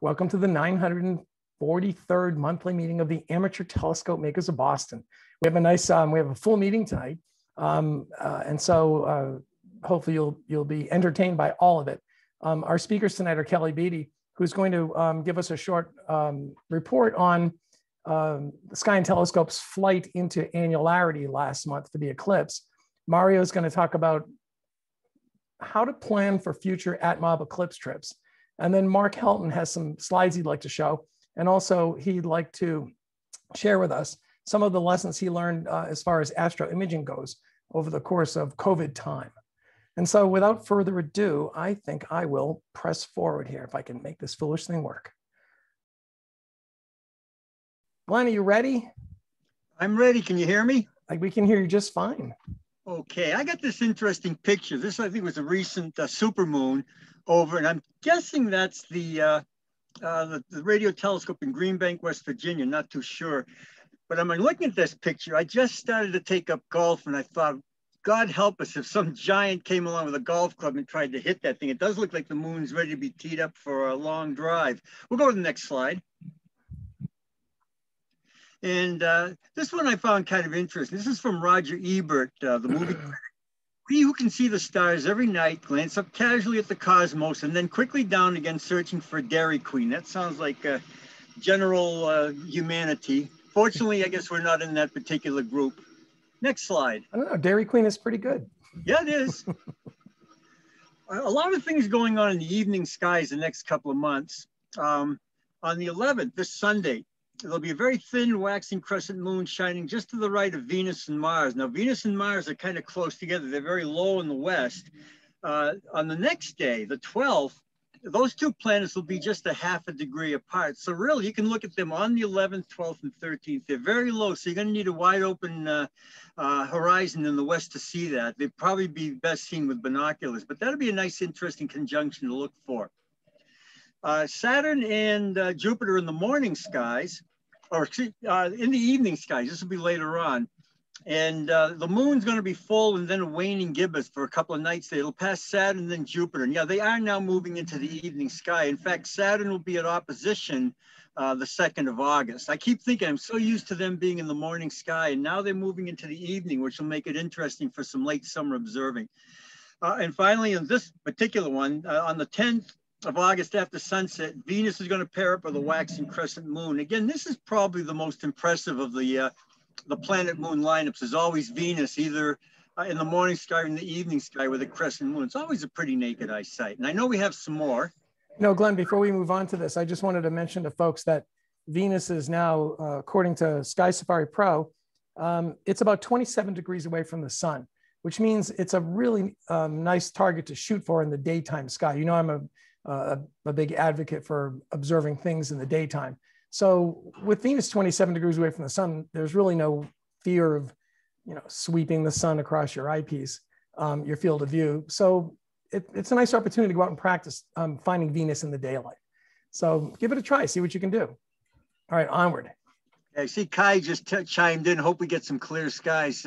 Welcome to the 943rd monthly meeting of the Amateur Telescope Makers of Boston. We have a nice, we have a full meeting tonight. Hopefully you'll be entertained by all of it. Our speakers tonight are Kelly Beatty, who's going to give us a short report on the Sky and Telescope's flight into annularity last month for the eclipse. Mario is going to talk about how to plan for future ATMoB eclipse trips. And then Mark Helton has some slides he'd like to show. And also he'd like to share with us some of the lessons he learned as far as astro imaging goes over the course of COVID time. And so without further ado, I think I will press forward here if I can make this foolish thing work. Glenn, are you ready? I'm ready. Can you hear me? We can hear you just fine. Okay, I got this interesting picture. This, I think, was a recent supermoon over, and I'm guessing that's the radio telescope in Green Bank, West Virginia. Not too sure. But I'm looking at this picture. I just started to take up golf, and I thought, God help us if some giant came along with a golf club and tried to hit that thing. It does look like the moon's ready to be teed up for a long drive. We'll go to the next slide. And this one I found kind of interesting. This is from Roger Ebert, the movie critic. We who can see the stars every night glance up casually at the cosmos and then quickly down again searching for Dairy Queen. That sounds like general humanity. Fortunately, I guess we're not in that particular group. Next slide. I don't know, Dairy Queen is pretty good. Yeah, it is. A lot of things going on in the evening skies the next couple of months. On the 11th, this Sunday, there'll be a very thin waxing crescent moon shining just to the right of Venus and Mars. Now, Venus and Mars are kind of close together. They're very low in the west. On the next day, the 12th, those two planets will be just a half a degree apart. So really, you can look at them on the 11th, 12th, and 13th. They're very low, so you're going to need a wide open horizon in the west to see that. They'd probably be best seen with binoculars, but that'll be a nice, interesting conjunction to look for. Saturn and Jupiter in the morning skies, or in the evening skies. This will be later on. And the moon's going to be full and then a waning gibbous for a couple of nights there. It'll pass Saturn and then Jupiter. And yeah, they are now moving into the evening sky. In fact, Saturn will be at opposition the 2nd of August. I keep thinking I'm so used to them being in the morning sky, and now they're moving into the evening, which will make it interesting for some late summer observing. And finally, in this particular one, on the 10th of August after sunset, Venus is going to pair up with a waxing crescent moon. Again, this is probably the most impressive of the planet moon lineups. Is always Venus, either in the morning sky or in the evening sky with a crescent moon. It's always a pretty naked eye sight. And I know we have some more. No, Glenn, before we move on to this, I just wanted to mention to folks that Venus is now, according to Sky Safari Pro, it's about 27 degrees away from the sun, which means it's a really nice target to shoot for in the daytime sky. You know, I'm a big advocate for observing things in the daytime. So with Venus 27 degrees away from the sun, there's really no fear of, sweeping the sun across your eyepiece, your field of view. So it's a nice opportunity to go out and practice finding Venus in the daylight. So give it a try, see what you can do. All right, onward. I see Kai just chimed in. Hope we get some clear skies.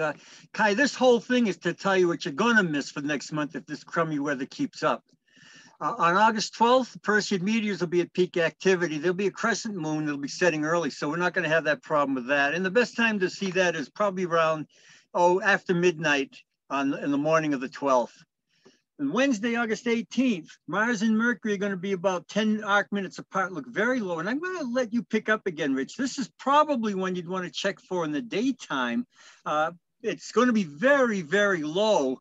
Kai, this whole thing is to tell you what you're going to miss for next month if this crummy weather keeps up. On August 12th, Perseid meteors will be at peak activity. There'll be a crescent moon that'll be setting early, so we're not going to have that problem with that. And the best time to see that is probably around, after midnight in the morning of the 12th. And Wednesday, August 18th, Mars and Mercury are going to be about 10 arc minutes apart, look very low. And I'm going to let you pick up again, Rich. This is probably one you'd want to check for in the daytime. It's going to be very, very low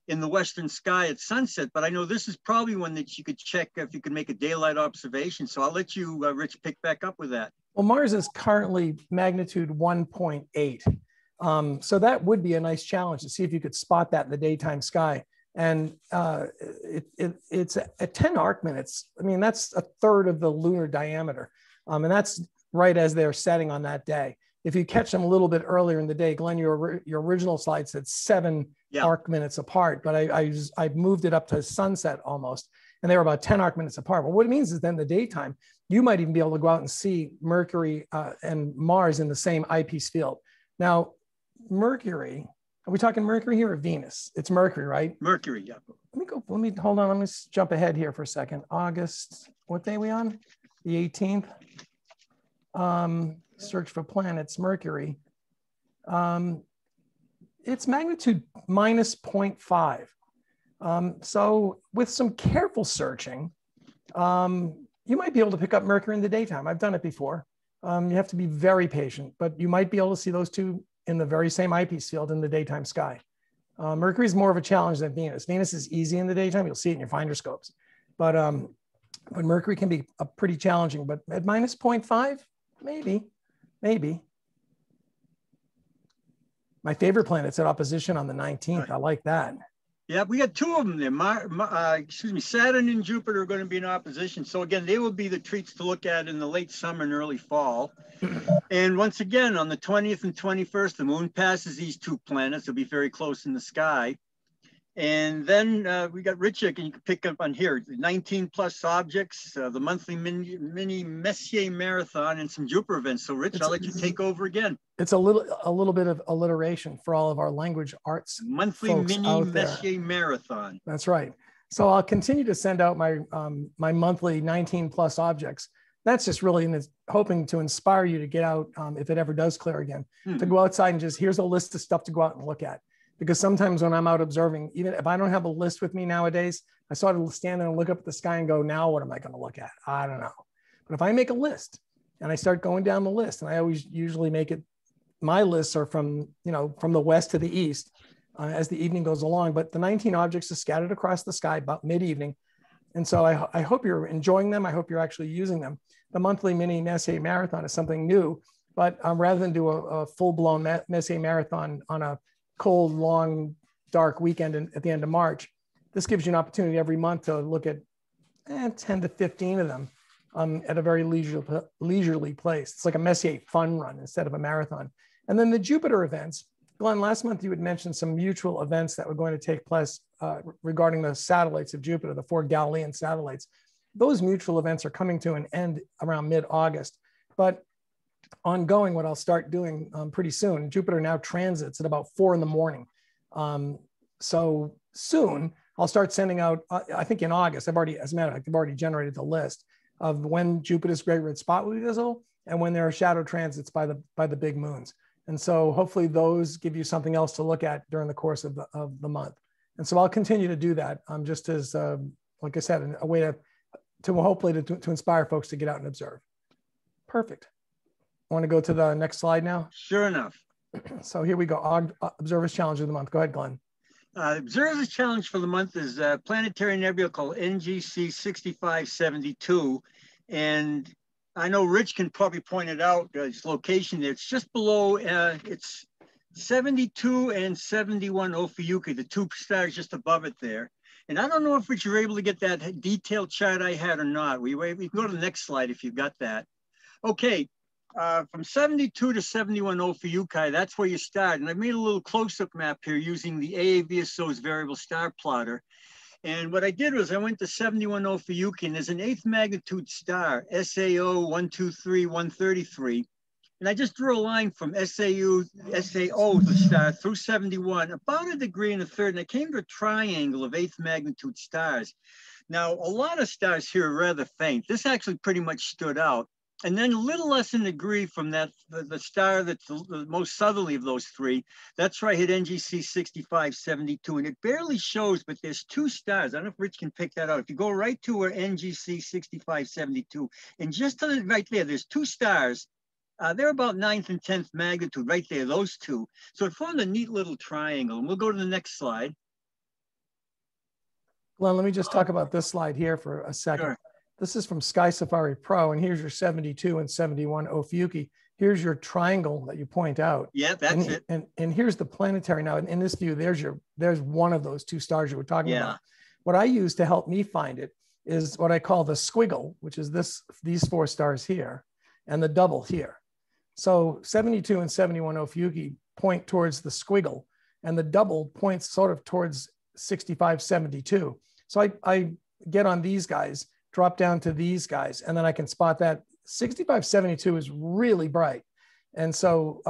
in the western sky at sunset, but I know this is probably one that you could check if you could make a daylight observation. So I'll let you, Rich, pick back up with that. Well, Mars is currently magnitude 1.8. So that would be a nice challenge to see if you could spot that in the daytime sky. And it's at 10 arc minutes. I mean, that's a third of the lunar diameter. And that's right as they're setting on that day. If you catch them a little bit earlier in the day, Glenn, your original slide said 7 arc minutes apart, but I moved it up to sunset almost, and they were about 10 arc minutes apart. But what it means is then in the daytime, you might even be able to go out and see Mercury and Mars in the same eyepiece field. Now, Mercury, are we talking Mercury here or Venus? It's Mercury, right? Mercury, yeah. Hold on, let me jump ahead here for a second. August, what day are we on? the 18th. Search for planets, Mercury. It's magnitude minus 0.5. So with some careful searching, you might be able to pick up Mercury in the daytime. I've done it before. You have to be very patient, but you might be able to see those two in the very same eyepiece field in the daytime sky. Mercury is more of a challenge than Venus. Venus is easy in the daytime. You'll see it in your finder scopes. But Mercury can be pretty challenging. But at minus 0.5, maybe. My favorite planet's at opposition on the 19th. I like that. Yeah, we got two of them there. Saturn and Jupiter are going to be in opposition. So again, they will be the treats to look at in the late summer and early fall. And once again, on the 20th and 21st, the moon passes these two planets. They'll be very close in the sky. And then we got Richard, and you can pick up on here, 19 plus objects, the monthly mini Messier marathon, and some Jupiter events. So Rich, I'll let you take over again. It's a little bit of alliteration for all of our language arts monthly mini Messier marathon. That's right. So I'll continue to send out my my monthly 19 plus objects. That's just really hoping to inspire you to get out, if it ever does clear again, to go outside and just, here's a list of stuff to go out and look at. Because sometimes when I'm out observing, even if I don't have a list with me nowadays, I sort of stand there and look up at the sky and go, now what am I going to look at? I don't know. But if I make a list and I start going down the list, and I always usually make it, my lists are from the west to the east as the evening goes along. But the 19 objects are scattered across the sky about mid-evening. And so I hope you're enjoying them. I hope you're actually using them. The monthly mini Messier marathon is something new, but rather than do a full-blown Messier marathon on a cold, long, dark weekend at the end of March, this gives you an opportunity every month to look at 10 to 15 of them at a very leisurely place. It's like a Messier fun run instead of a marathon. And then the Jupiter events. Glenn, last month you had mentioned some mutual events that were going to take place regarding the satellites of Jupiter, the 4 Galilean satellites. Those mutual events are coming to an end around mid-August. But ongoing, what I'll start doing pretty soon, Jupiter now transits at about 4 in the morning. So soon I'll start sending out, I think in August, as a matter of fact, I've already generated the list of when Jupiter's great red spot will be visible and when there are shadow transits by the big moons. And so hopefully those give you something else to look at during the course of the month. And so I'll continue to do that just as, like I said, a way to hopefully to inspire folks to get out and observe. Perfect. I want to go to the next slide now. Sure enough. So here we go. Observer's Challenge of the month. Go ahead, Glenn. Observer's Challenge for the month is a planetary nebula called NGC 6572. And I know Rich can probably point it out, its location there. It's just below, it's 72 and 71 Ophiuchi, the two stars just above it there. And I don't know if Rich, you're able to get that detailed chart I had or not. We can go to the next slide if you've got that. Okay. From 72 to 71 Ophiuchi, that's where you start. And I made a little close-up map here using the AAVSO's variable star plotter. And what I did was I went to 71 Ophiuchi, and there's an 8th magnitude star, SAO 123 133. And I just drew a line from SAO, the star, through 71, about 1 degree and a third. And I came to a triangle of 8th magnitude stars. Now, a lot of stars here are rather faint. This actually pretty much stood out. And then a little less than a degree from that, the star that's the most southerly of those three, that's where I hit NGC 6572. And it barely shows, but there's 2 stars. I don't know if Rich can pick that out. If you go right to where NGC 6572, and just to the right there, there's 2 stars. They're about 9th and 10th magnitude right there, those 2. So it formed a neat little triangle. And we'll go to the next slide. Glenn, let me just talk about this slide here for a second. Sure. This is from Sky Safari Pro, and here's your 72 and 71 Ophiuchi. Here's your triangle that you point out. Yeah, that's it. And here's the planetary. Now, in this view, there's one of those 2 stars you were talking about. What I use to help me find it is what I call the squiggle, which is these 4 stars here, and the double here. So 72 and 71 Ophiuchi point towards the squiggle, and the double points sort of towards 6572. So I get on these guys, drop down to these guys, and then I can spot that 6572 is really bright. And so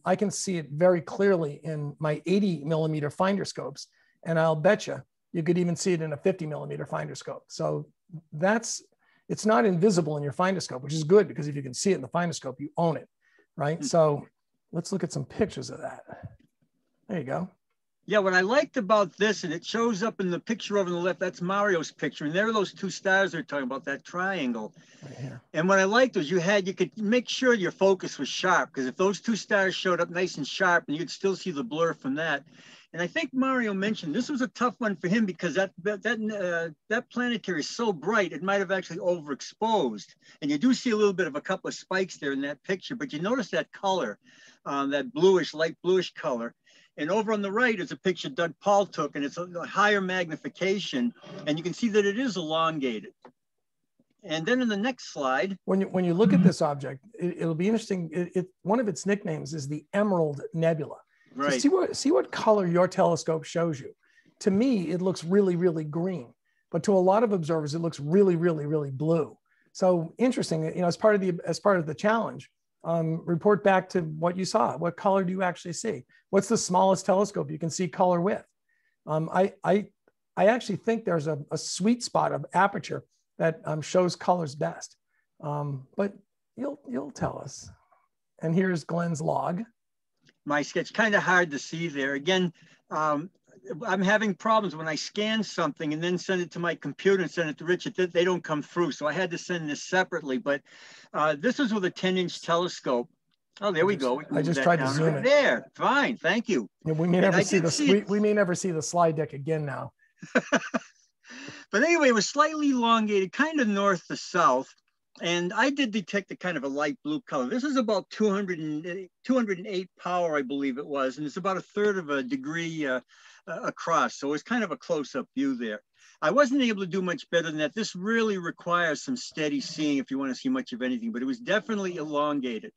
I can see it very clearly in my 80 millimeter finder scopes. And I'll bet you could even see it in a 50 millimeter finder scope. So that's, It's not invisible in your fundoscope, which is good because if you can see it in the fundoscope, you own it, right? So let's look at some pictures of that. There you go. Yeah, what I liked about this, and it shows up in the picture over on the left, that's Mario's picture. And there are those two stars they're talking about, that triangle. Right here. And what I liked was you could make sure your focus was sharp, because if those two stars showed up nice and sharp, and you'd still see the blur from that. And I think Mario mentioned this was a tough one for him because that planetary is so bright, it might have actually overexposed. And you do see a little bit of a couple of spikes there in that picture, but you notice that color, that bluish, light bluish color. And over on the right is a picture Doug Paul took, and it's a higher magnification, and you can see that it is elongated. And then in the next slide, when you look at this object, it'll be interesting. One of its nicknames is the Emerald Nebula. right? So see what color your telescope shows you. To me, it looks really, really green, but to a lot of observers, it looks really, really, really blue. So interesting. You know, as part of the challenge, report back to what you saw. What color do you actually see? What's the smallest telescope you can see color with? I actually think there's a sweet spot of aperture that shows colors best. But you'll tell us. And here's Glenn's log. My sketch, kind of hard to see there. Again, I'm having problems when I scan something and then send it to my computer and send it to Richard. They don't come through. So I had to send this separately. But this is with a 10-inch telescope. Oh, there we go. I just tried to zoom it. There, fine, thank you. Yeah, we may never see the slide deck again now. But anyway, it was slightly elongated, kind of north to south. And I did detect a kind of a light blue color. This is about 208 power, I believe it was. And it's about a third of a degree across. So it's kind of a close-up view there. I wasn't able to do much better than that. This really requires some steady seeing if you want to see much of anything, but it was definitely elongated.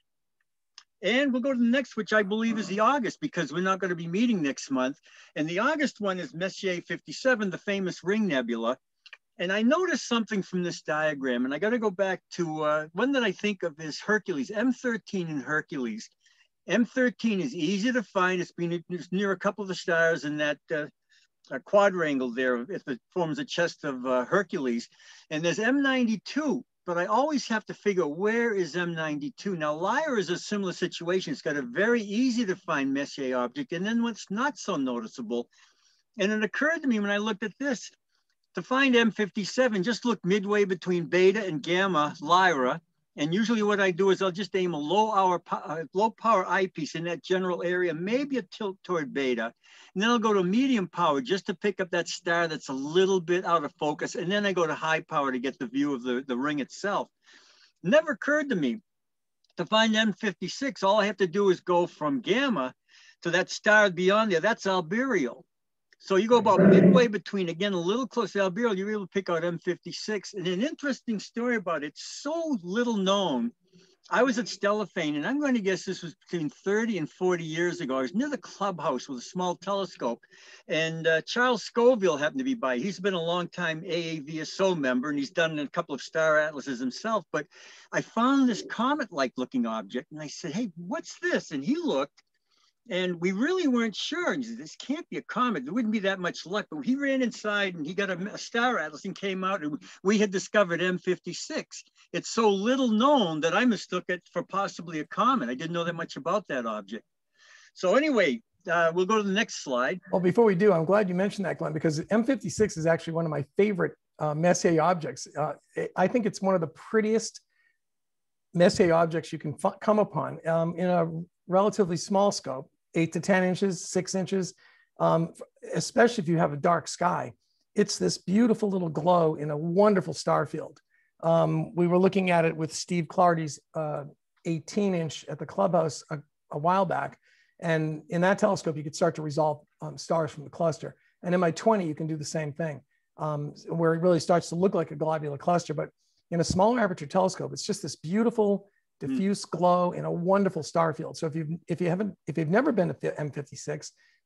And we'll go to the next, which I believe is the August, because we're not going to be meeting next month. And the August one is Messier 57, the famous ring nebula. And I noticed something from this diagram, and I got to go back to one that I think of as Hercules, M13 in Hercules. M13 is easy to find. It's near a couple of the stars in that quadrangle there, if it forms a chest of Hercules. And there's M92. But I always have to figure, where is M92? Now, Lyra is a similar situation. It's got a very easy to find Messier object. And then what's not so noticeable, and it occurred to me when I looked at this, to find M57, just look midway between beta and gamma Lyra. And usually what I do is I'll just aim a low power eyepiece in that general area, maybe a tilt toward beta. And then I'll go to medium power just to pick up that star that's a little bit out of focus. And then I go to high power to get the view of the ring itself. Never occurred to me to find M56. All I have to do is go from gamma to that star beyond there. That's Albireo. So you go about midway between, again, a little close to Albireo, you're able to pick out M56. And an interesting story about it, so little known. I was at Stellafane, and I'm going to guess this was between 30 and 40 years ago. I was near the clubhouse with a small telescope, and Charles Scoville happened to be by. He's been a long time AAVSO member, and he's done a couple of star atlases himself. But I found this comet-like looking object, and I said, hey, what's this? And he looked, and we really weren't sure. And he said, this can't be a comet. There wouldn't be that much luck. But he ran inside and he got a star atlas and came out, and we had discovered M56. It's so little known that I mistook it for possibly a comet. I didn't know that much about that object. So anyway, we'll go to the next slide. Well, before we do, I'm glad you mentioned that, Glenn, because M56 is actually one of my favorite Messier objects. I think it's one of the prettiest Messier objects you can come upon in a relatively small scope, 8 to 10 inches, 6 inches, especially if you have a dark sky. It's this beautiful little glow in a wonderful star field. We were looking at it with Steve Clardy's 18-inch at the clubhouse a while back. And in that telescope, you could start to resolve stars from the cluster. And in my 20, you can do the same thing, where it really starts to look like a globular cluster. But in a smaller aperture telescope, it's just this beautiful diffuse glow in a wonderful star field. So if you've never been to M56,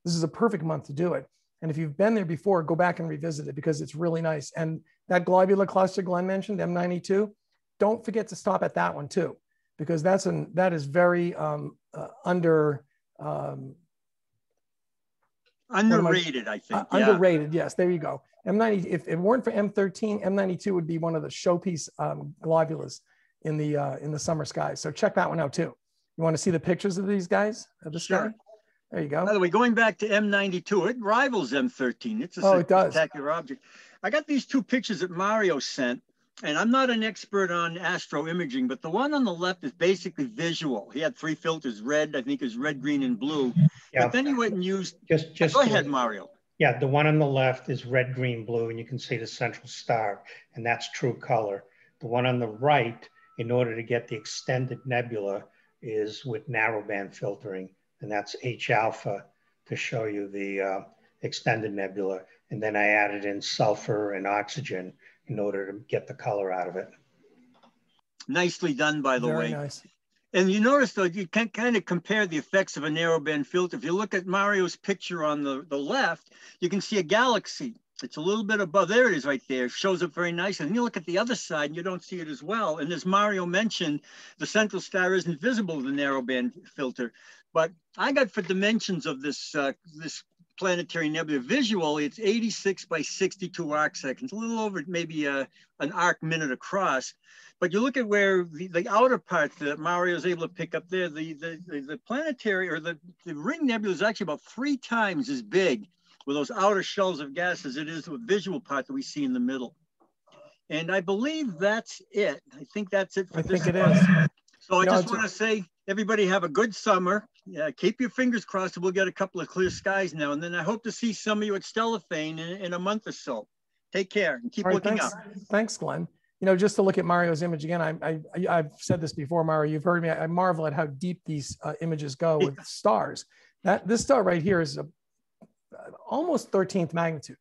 this is a perfect month to do it. And if you've been there before, go back and revisit it because it's really nice. And that globular cluster Glenn mentioned, M92, don't forget to stop at that one too, because that is very Underrated, I think. Yeah. Underrated, yes, there you go. M90, if it weren't for M13, M92 would be one of the showpiece globules in the summer sky. So check that one out too. You want to see the pictures of these guys, of this guy? There you go. By the way, going back to M92, it rivals M13. It's a spectacular object. I got these two pictures that Mario sent, and I'm not an expert on astro imaging, but the one on the left is basically visual. He had 3 filters, red, I think is red, green, and blue. Yeah. But then he went and used, go ahead, Mario. Yeah, the one on the left is red, green, blue, and you can see the central star, and that's true color. The one on the right, in order to get the extended nebula, is with narrowband filtering, and that's H alpha to show you the extended nebula. And then I added in sulfur and oxygen in order to get the color out of it. Nicely done, by the way. Very nice. And you notice, though, you can kind of compare the effects of a narrowband filter. If you look at Mario's picture on the left, you can see a galaxy. It's a little bit above. There it is right there. It shows up very nicely. And you look at the other side, and you don't see it as well. And as Mario mentioned, the central star isn't visible with the narrowband filter. But I got for dimensions of this planetary nebula visually, it's 86 by 62 arc seconds, a little over maybe an arc minute across. But you look at where the outer part that Mario is able to pick up there, the planetary or the ring nebula is actually about 3 times as big with those outer shells of gas as it is the visual part that we see in the middle. And I believe that's it. I think that's it for this. I think it is. So I just want to say, everybody have a good summer. Yeah, keep your fingers crossed. We'll get a couple of clear skies now. And then I hope to see some of you at Stellafane in a month or so. Take care and keep looking up. Thanks, Glenn. You know, just to look at Mario's image again, I've said this before, Mario, you've heard me. I marvel at how deep these images go with stars. This star right here is almost 13th magnitude.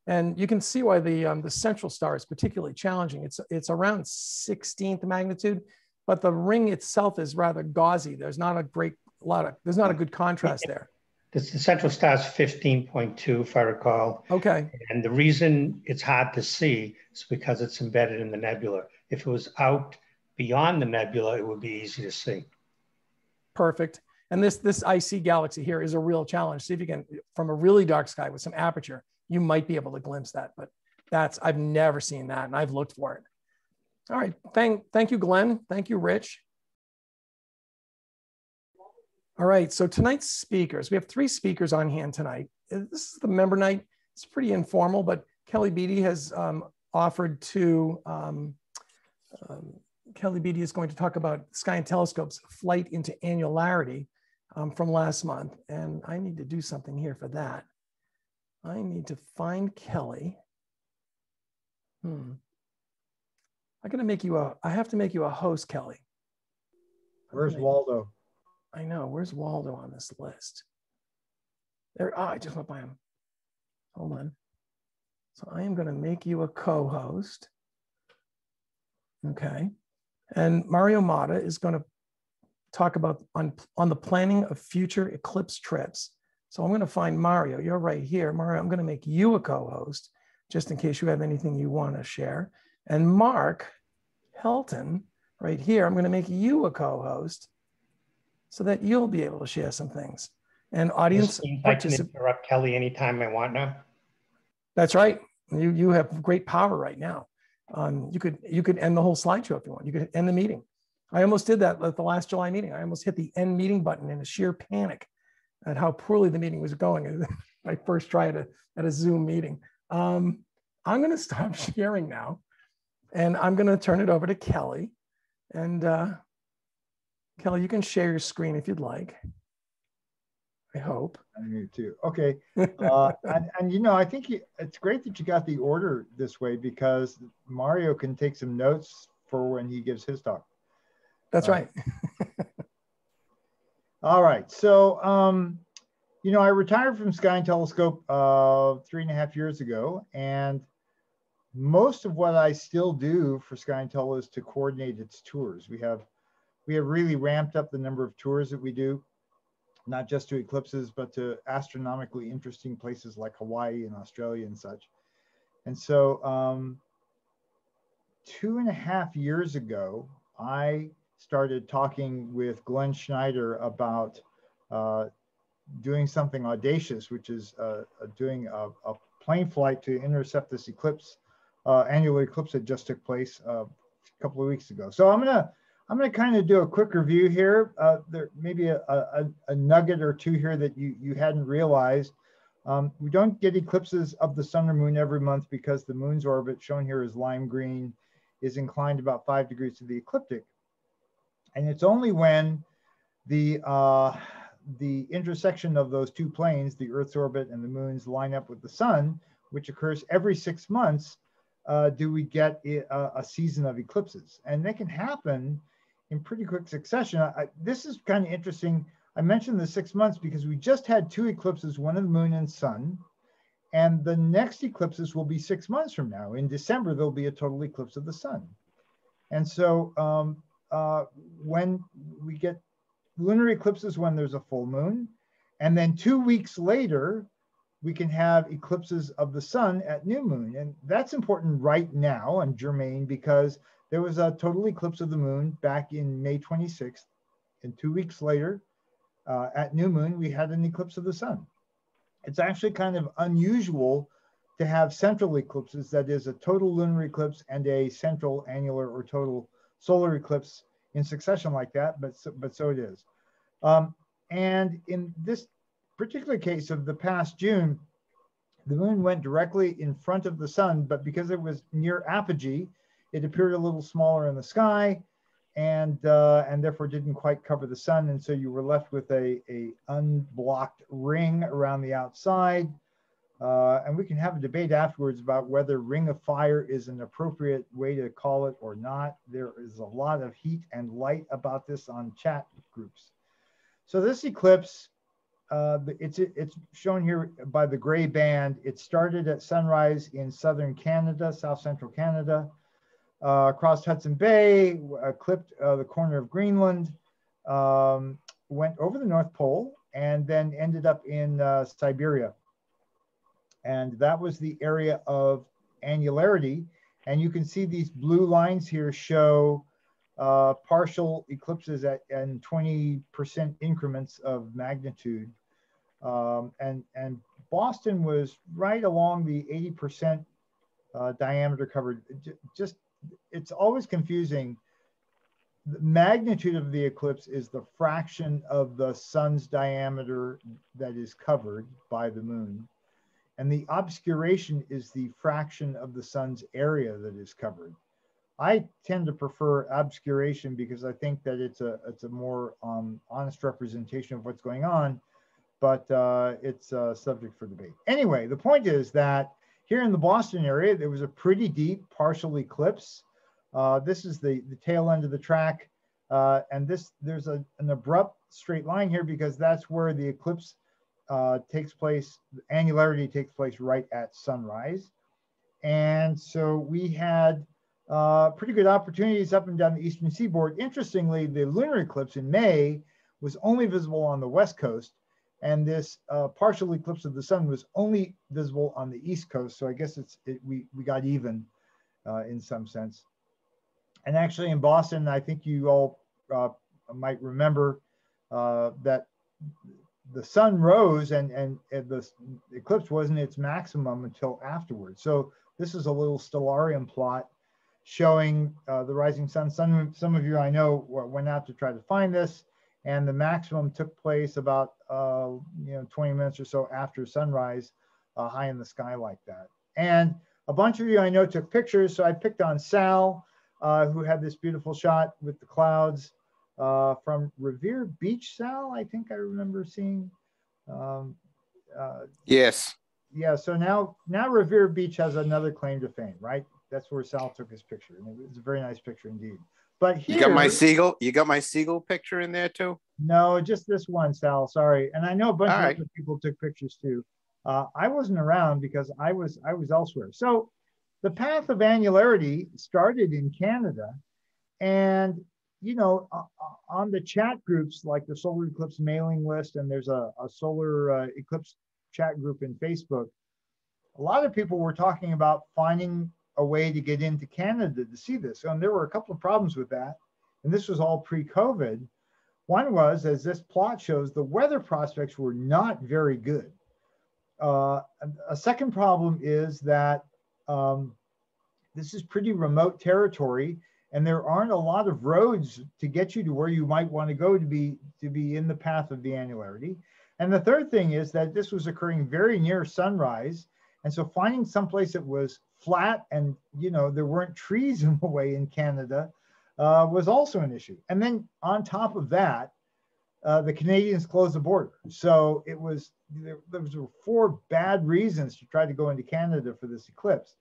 And you can see why the central star is particularly challenging. It's around 16th magnitude, but the ring itself is rather gauzy. There's not a good contrast there. The central star is 15.2, if I recall. Okay. And the reason it's hard to see is because it's embedded in the nebula. If it was out beyond the nebula, it would be easy to see. Perfect. And this icy galaxy here is a real challenge. See if you can, from a really dark sky with some aperture, you might be able to glimpse that. But I've never seen that, and I've looked for it. All right. Thank you, Glenn. Thank you, Rich. All right, so tonight's speakers, we have 3 speakers on hand tonight. This is the member night. It's pretty informal, but Kelly Beatty has offered to, Kelly Beatty is going to talk about Sky and Telescope's flight into annularity from last month. And I need to do something here for that. I need to find Kelly. I have to make you a host, Kelly. Where's Waldo? I know. Where's Waldo on this list? There. Oh, I just went by him. Hold on. So I am going to make you a co-host. Okay. And Mario Motta is going to talk about on the planning of future eclipse trips. So I'm going to find Mario. You're right here. Mario, I'm going to make you a co-host just in case you have anything you want to share. And Mark Helton, right here, I'm going to make you a co-host, so that you'll be able to share some things. And audience, I can interrupt Kelly anytime I want now. That's right. You have great power right now. You could end the whole slideshow if you want. You could end the meeting. I almost did that at the last July meeting. I almost hit the end meeting button in a sheer panic at how poorly the meeting was going. My first try at a Zoom meeting. I'm going to stop sharing now, and I'm going to turn it over to Kelly. And Kelly, you can share your screen if you'd like. I hope. I do too. Okay. And you know, I think it's great that you got the order this way because Mario can take some notes for when he gives his talk. That's right. All right. So, you know, I retired from Sky and Telescope 3.5 years ago, and most of what I still do for Sky and Tel is to coordinate its tours. We have really ramped up the number of tours that we do, not just to eclipses, but to astronomically interesting places like Hawaii and Australia and such. And so 2.5 years ago, I started talking with Glenn Schneider about doing something audacious, which is doing a plane flight to intercept this eclipse, annular eclipse that just took place a couple of weeks ago. So I'm gonna kind of do a quick review here. There may be a nugget or two here that you hadn't realized. We don't get eclipses of the sun or moon every month because the moon's orbit, shown here as lime green, is inclined about 5 degrees to the ecliptic. And it's only when the intersection of those two planes, the Earth's orbit and the moon's, line up with the sun, which occurs every 6 months, do we get a season of eclipses. And they can happen in pretty quick succession. This is kind of interesting. I mentioned the 6 months because we just had 2 eclipses, one of the moon and sun, and the next eclipses will be 6 months from now. In December, there'll be a total eclipse of the sun. And so when we get lunar eclipses when there's a full moon, and then 2 weeks later, we can have eclipses of the sun at new moon. And that's important right now and germane because there was a total eclipse of the moon back in May 26th, and 2 weeks later, at new moon, we had an eclipse of the sun. It's actually kind of unusual to have central eclipses, that is a total lunar eclipse and a central annular or total solar eclipse in succession like that, but so it is. And in this particular case of the past June, the moon went directly in front of the sun, but because it was near apogee, it appeared a little smaller in the sky, and therefore didn't quite cover the sun. And so you were left with a unblocked ring around the outside. And we can have a debate afterwards about whether ring of fire is an appropriate way to call it or not. There is a lot of heat and light about this on chat groups. So this eclipse, it's shown here by the gray band. It started at sunrise in southern Canada, south central Canada, crossed Hudson Bay, clipped the corner of Greenland, went over the North Pole, and then ended up in Siberia. And that was the area of annularity. And you can see these blue lines here show partial eclipses in 20% increments of magnitude. And Boston was right along the 80% diameter covered. Just, it's always confusing. The magnitude of the eclipse is the fraction of the sun's diameter that is covered by the moon. And the obscuration is the fraction of the sun's area that is covered. I tend to prefer obscuration because I think that it's a more honest representation of what's going on, but it's a subject for debate. Anyway, the point is that here in the Boston area, there was a pretty deep partial eclipse. This is the tail end of the track. And there's an abrupt straight line here because that's where the eclipse takes place, annularity takes place right at sunrise. And so we had pretty good opportunities up and down the eastern seaboard. Interestingly, the lunar eclipse in May was only visible on the west coast, and this partial eclipse of the sun was only visible on the east coast. So I guess we got even in some sense. And actually in Boston, I think you all might remember that the sun rose and the eclipse wasn't its maximum until afterwards. So this is a little stellarium plot showing the rising sun. Some of you I know went out to try to find this, and the maximum took place about 20 minutes or so after sunrise, high in the sky like that. And a bunch of you I know took pictures, so I picked on Sal, who had this beautiful shot with the clouds from Revere Beach. Sal, I think I remember seeing. Yes. Yeah, so now Revere Beach has another claim to fame, right? That's where Sal took his picture, and it was a very nice picture indeed. But here, you got my seagull. You got my seagull picture in there too. No, just this one, Sal. Sorry, and I know a bunch of other people took pictures too. I wasn't around because I was elsewhere. So the path of annularity started in Canada, and on the chat groups like the Solar Eclipse mailing list, and there's a Solar Eclipse chat group in Facebook, a lot of people were talking about finding a way to get into Canada to see this. And there were a couple of problems with that. And this was all pre-COVID, One was, as this plot shows, the weather prospects were not very good. A second problem is that this is pretty remote territory, and there aren't a lot of roads to get you to where you might want to go to be in the path of the annularity. And the third thing is that this was occurring very near sunrise, and so finding someplace that was flat and there weren't trees in the way in Canada was also an issue. And then on top of that, the Canadians closed the border, so there was 4 bad reasons to try to go into Canada for this eclipse.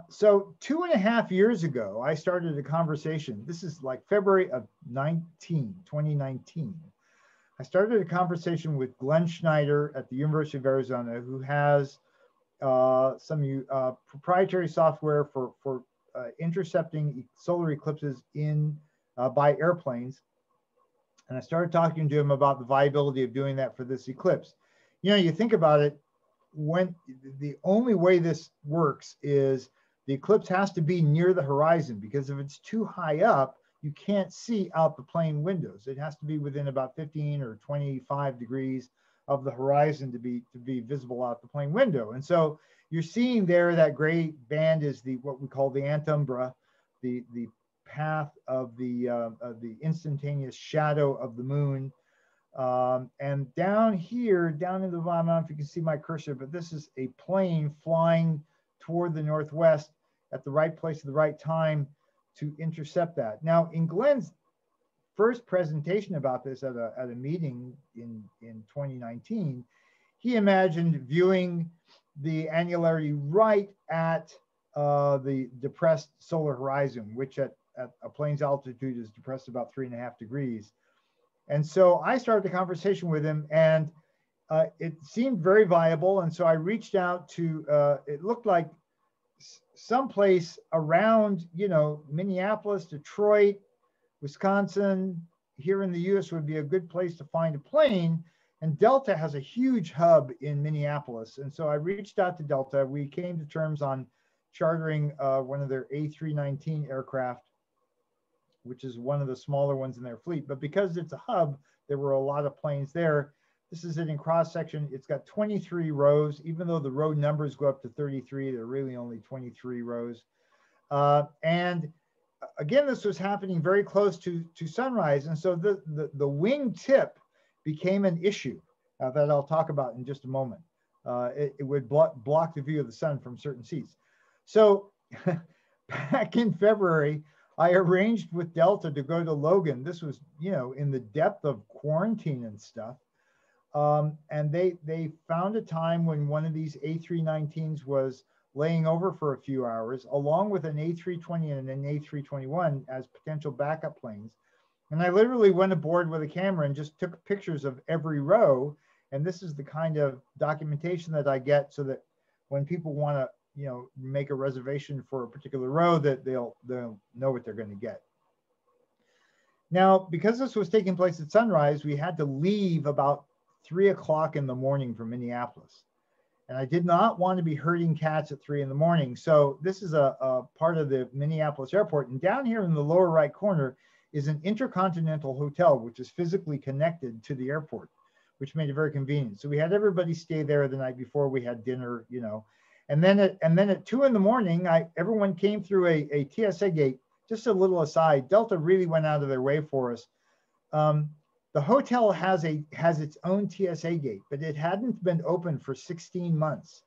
So 2.5 years ago, I started a conversation. This is like February of 2019. I started a conversation with Glenn Schneider at the University of Arizona, who has some proprietary software for intercepting solar eclipses by airplanes. And I started talking to him about the viability of doing that for this eclipse. You think about it, when the only way this works is the eclipse has to be near the horizon, because if it's too high up, you can't see out the plane windows. It has to be within about 15 or 25 degrees of the horizon to be visible out the plane window. And so you're seeing there that gray band is what we call the antumbra, the path of the instantaneous shadow of the moon. And down here, down in the bottom, I don't know if you can see my cursor, but this is a plane flying toward the northwest at the right place at the right time to intercept that. Now, in Glenn's first presentation about this at a meeting in 2019, he imagined viewing the annularity right at the depressed solar horizon, which at a plane's altitude is depressed about 3.5 degrees. And so I started the conversation with him, and it seemed very viable. And so I reached out to, it looked like someplace around, Minneapolis, Detroit, Wisconsin, here in the US would be a good place to find a plane. And Delta has a huge hub in Minneapolis. And so I reached out to Delta. We came to terms on chartering one of their A319 aircraft, which is one of the smaller ones in their fleet. But because it's a hub, there were a lot of planes there. This is it in cross section. It's got 23 rows. Even though the row numbers go up to 33, they're really only 23 rows. And again, this was happening very close to sunrise. And so the wing tip became an issue that I'll talk about in just a moment. It would block the view of the sun from certain seats. So back in February, I arranged with Delta to go to Logan. This was, in the depth of quarantine and stuff. And they found a time when one of these A319s was laying over for a few hours, along with an A320 and an A321 as potential backup planes. And I literally went aboard with a camera and just took pictures of every row. And this is the kind of documentation that I get so that when people want to, make a reservation for a particular row, that they'll know what they're going to get. Now, because this was taking place at sunrise, we had to leave about 3 o'clock in the morning from Minneapolis. And I did not want to be herding cats at 3 in the morning. So this is a part of the Minneapolis airport. And down here in the lower right corner is an intercontinental hotel, which is physically connected to the airport, which made it very convenient. So we had everybody stay there the night before. We had dinner, and then at 2 in the morning, everyone came through a TSA gate. Just a little aside, Delta really went out of their way for us. The hotel has its own TSA gate, but it hadn't been open for 16 months.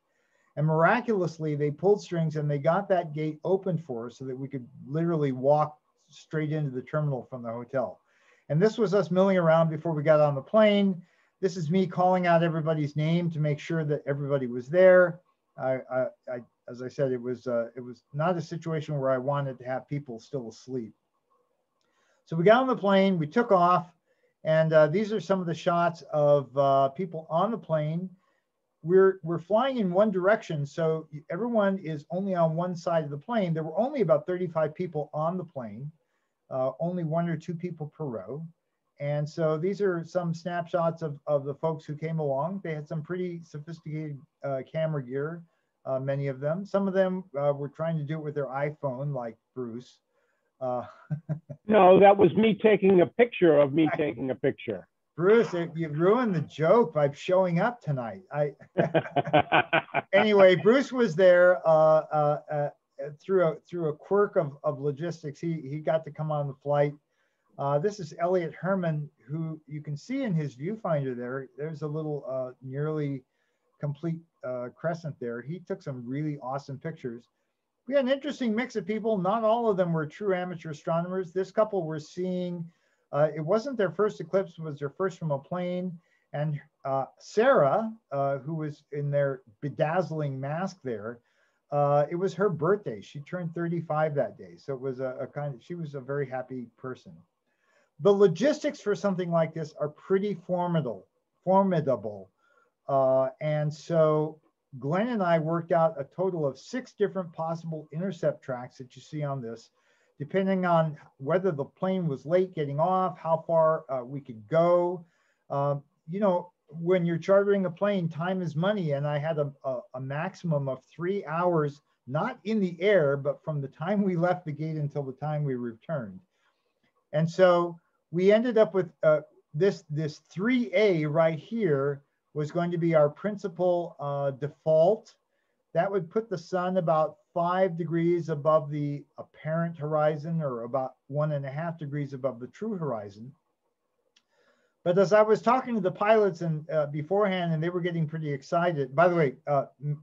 And miraculously, they pulled strings and they got that gate open for us so that we could literally walk straight into the terminal from the hotel. And this was us milling around before we got on the plane. This is me calling out everybody's name to make sure that everybody was there. As I said, it was not a situation where I wanted to have people still asleep. So we got on the plane, we took off, and these are some of the shots of people on the plane. We're flying in one direction, so everyone is only on one side of the plane. There were only about 35 people on the plane, only 1 or 2 people per row. And so these are some snapshots of the folks who came along. They had some pretty sophisticated camera gear, many of them. Some of them were trying to do it with their iPhone, like Bruce. No, that was me taking a picture of me taking a picture. Bruce, you ruined the joke by showing up tonight. Anyway, Bruce was there through a quirk of logistics. He got to come on the flight. This is Elliot Herman, who you can see in his viewfinder there. There's a little nearly complete crescent there. He took some really awesome pictures. We had an interesting mix of people. Not all of them were true amateur astronomers. This couple were seeing, it wasn't their first eclipse, it was their first from a plane. And Sarah, who was in their bedazzling mask there, it was her birthday. She turned 35 that day. So it was she was a very happy person. The logistics for something like this are pretty formidable. And so Glenn and I worked out a total of 6 different possible intercept tracks that you see on this, depending on whether the plane was late getting off, how far we could go. You know, when you're chartering a plane, time is money. And I had a maximum of 3 hours, not in the air, but from the time we left the gate until the time we returned. And so we ended up with this 3A right here was going to be our principal default. That would put the sun about 5 degrees above the apparent horizon, or about 1.5 degrees above the true horizon. But as I was talking to the pilots and beforehand, and they were getting pretty excited. By the way,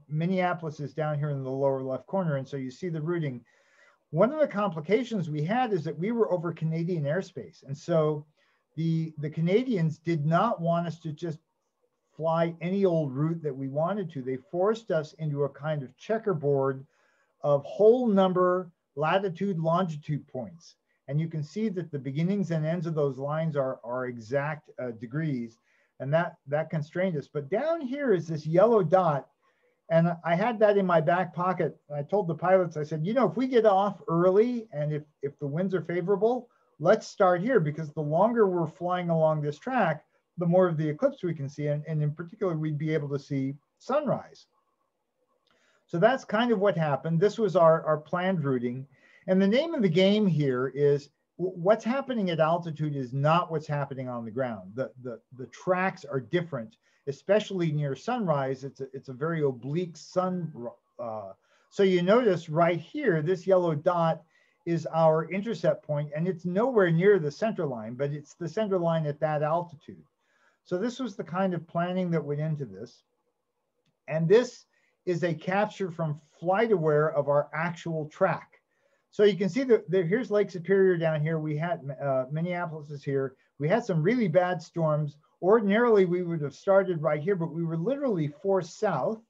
Minneapolis is down here in the lower left corner, and so you see the routing. One of the complications we had is that we were over Canadian airspace, and so the Canadians did not want us to just fly any old route that we wanted to. They forced us into a kind of checkerboard of whole number latitude, longitude points. And you can see that the beginnings and ends of those lines are exact degrees, and that constrained us. But down here is this yellow dot, and I had that in my back pocket. I told the pilots, I said, you know, if we get off early and if the winds are favorable, let's start here, because the longer we're flying along this track, the more of the eclipse we can see, and in particular, we'd be able to see sunrise. So that's kind of what happened. This was our planned routing. And the name of the game here is what's happening at altitude is not what's happening on the ground. The tracks are different, especially near sunrise. It's a very oblique sun. So you notice right here, this yellow dot is our intercept point, and it's nowhere near the center line, but it's the center line at that altitude. So this was the kind of planning that went into this. And this is a capture from FlightAware of our actual track. So you can see that here's Lake Superior down here. We had Minneapolis is here. We had some really bad storms. Ordinarily, we would have started right here, but we were literally forced south,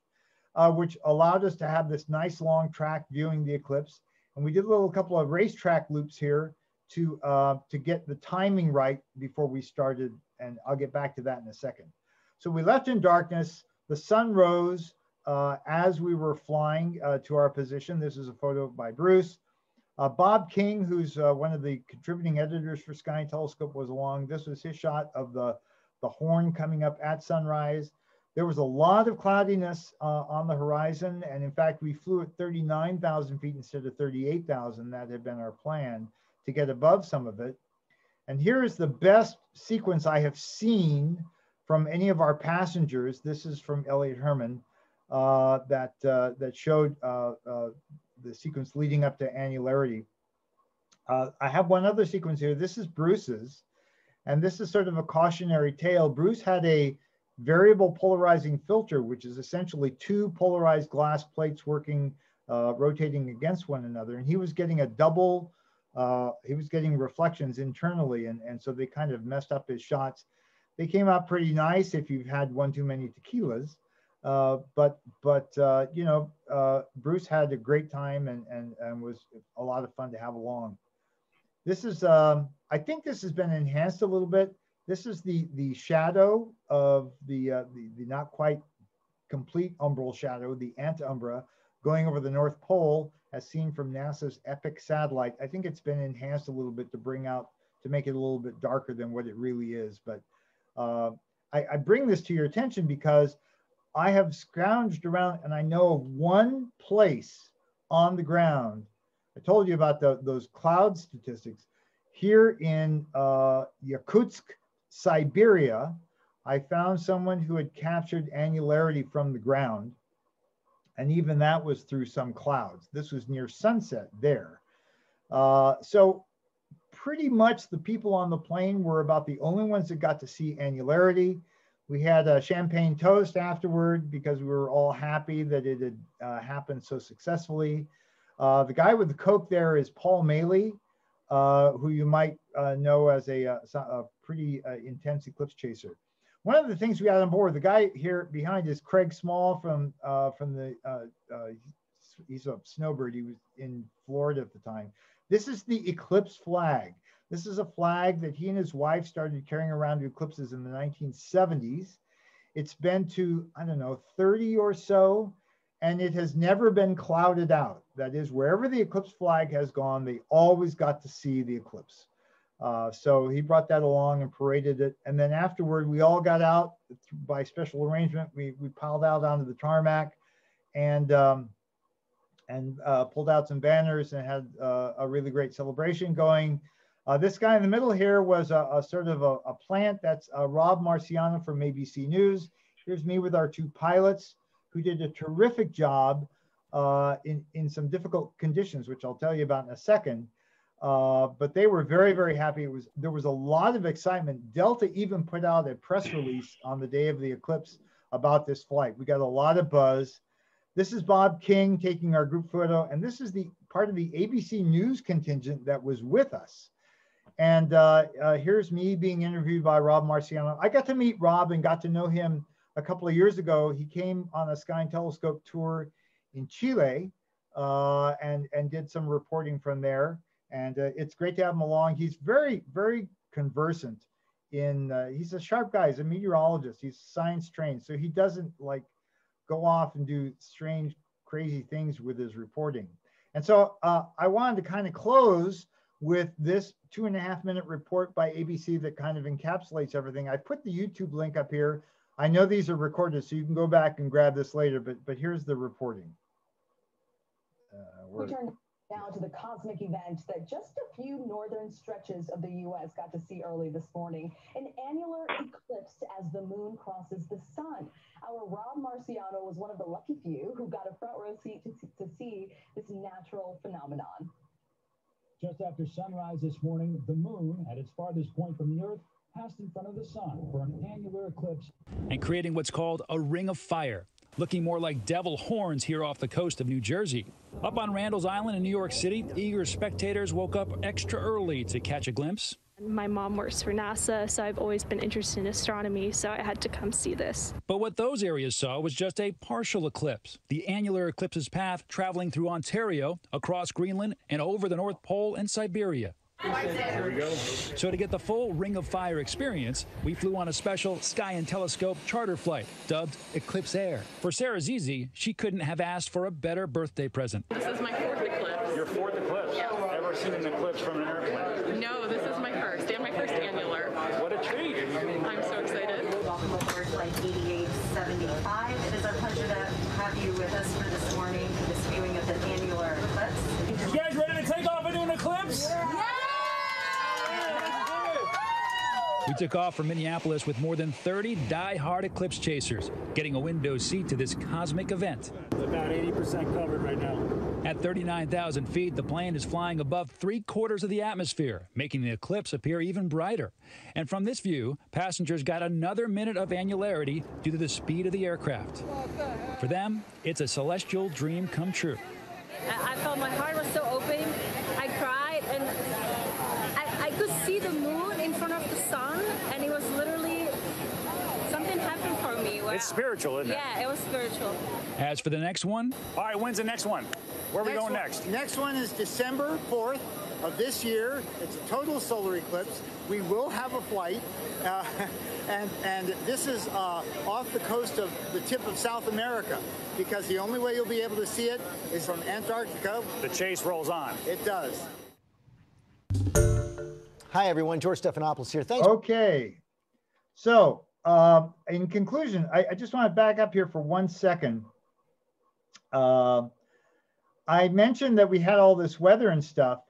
which allowed us to have this nice long track viewing the eclipse. And we did a couple of racetrack loops here to get the timing right before we started. And I'll get back to that in a second. So we left in darkness. The sun rose as we were flying to our position. This is a photo by Bruce. Bob King, who's one of the contributing editors for Sky and Telescope, was along. This was his shot of the horn coming up at sunrise. There was a lot of cloudiness on the horizon. And in fact, we flew at 39,000 feet instead of 38,000. That had been our plan, to get above some of it. And here is the best sequence I have seen from any of our passengers. This is from Elliot Herman that showed the sequence leading up to annularity. I have one other sequence here. This is Bruce's, and this is sort of a cautionary tale. Bruce had a variable polarizing filter, which is essentially 2 polarized glass plates working, rotating against one another. And he was getting a double, he was getting reflections internally. And so they kind of messed up his shots. They came out pretty nice if you've had one too many tequilas. You know, Bruce had a great time and was a lot of fun to have along. This is, I think this has been enhanced a little bit. This is the shadow of the not quite complete umbral shadow, the antumbra, going over the North Pole as seen from NASA's EPIC satellite. I think it's been enhanced a little bit to make it a little bit darker than what it really is. But I bring this to your attention because I have scrounged around and I know of one place on the ground. I told you about those cloud statistics. here in Yakutsk, Siberia, I found someone who had captured annularity from the ground. And even that was through some clouds. This was near sunset there. So pretty much the people on the plane were about the only ones that got to see annularity. We had a champagne toast afterward because we were all happy that it had happened so successfully. The guy with the Coke there is Paul Maley, who you might know as a pretty intense eclipse chaser. One of the things we had on board, the guy here behind is Craig Small from the, he's a snowbird. He was in Florida at the time. This is the eclipse flag. This is a flag that he and his wife started carrying around to eclipses in the 1970s. It's been to, I don't know, 30 or so, and it has never been clouded out. That is, wherever the eclipse flag has gone, they always got to see the eclipse. So he brought that along and paraded it. And then afterward, we all got out by special arrangement. We piled out onto the tarmac and pulled out some banners and had a really great celebration going. This guy in the middle here was a sort of a plant. That's Rob Marciano from ABC News. Here's me with our two pilots who did a terrific job in some difficult conditions, which I'll tell you about in a second. But they were very, very happy. There was a lot of excitement. Delta even put out a press release on the day of the eclipse about this flight. We got a lot of buzz. This is Bob King taking our group photo, and this is the part of the ABC News contingent that was with us. And here's me being interviewed by Rob Marciano. I got to meet Rob and got to know him a couple of years ago. He came on a Sky and Telescope tour in Chile and did some reporting from there. And it's great to have him along. He's very, very conversant in, he's a sharp guy. He's a meteorologist. He's science trained. So he doesn't like go off and do strange, crazy things with his reporting. And so I wanted to kind of close with this 2.5-minute report by ABC that kind of encapsulates everything. I put the YouTube link up here. I know these are recorded, so you can go back and grab this later, but here's the reporting. We turn now to the cosmic event that just a few northern stretches of the U.S. got to see early this morning, an annular eclipse as the moon crosses the sun. Our Rob Marciano was one of the lucky few who got a front row seat to see this natural phenomenon. Just after sunrise this morning, the moon, at its farthest point from the Earth, passed in front of the sun for an annular eclipse. And creating what's called a ring of fire, looking more like devil horns here off the coast of New Jersey. Up on Randall's Island in New York City, eager spectators woke up extra early to catch a glimpse. My mom works for NASA, so I've always been interested in astronomy, so I had to come see this. But what those areas saw was just a partial eclipse. The annular eclipse's path traveling through Ontario, across Greenland, and over the North Pole and Siberia. Here we go. So to get the full Ring of Fire experience, we flew on a special Sky and Telescope charter flight, dubbed Eclipse Air. For Sarah Zizi, she couldn't have asked for a better birthday present. This is my fourth eclipse. Your fourth eclipse? Yes. Ever seen an eclipse from an airplane? No, this is my first. And my first annular. What a treat. I'm so excited. Welcome aboard Flight 8875. It is our pleasure to have you with us for this morning for this viewing of the annular eclipse. You guys ready to take off into an eclipse? Yeah. We took off from Minneapolis with more than 30 die-hard eclipse chasers, getting a window seat to this cosmic event. About 80% covered right now. At 39,000 feet, the plane is flying above 3/4 of the atmosphere, making the eclipse appear even brighter. And from this view, passengers got another minute of annularity due to the speed of the aircraft. For them, it's a celestial dream come true. I felt my heart was so open. I cried, and I could see the moon in front of the sun, and it was literally something happened for me. Wow. It's spiritual, isn't it? Yeah, it was spiritual. As for the next one, All right, when's the next one? Where are we going next? Next one is December 4th of this year. It's a total solar eclipse. We will have a flight, and this is off the coast of the tip of South America, because the only way you'll be able to see it is from Antarctica. The chase rolls on. It does. Hi, everyone. George Stephanopoulos here. Thanks. Okay. So in conclusion, I just want to back up here for 1 second. I mentioned that we had all this weather and stuff.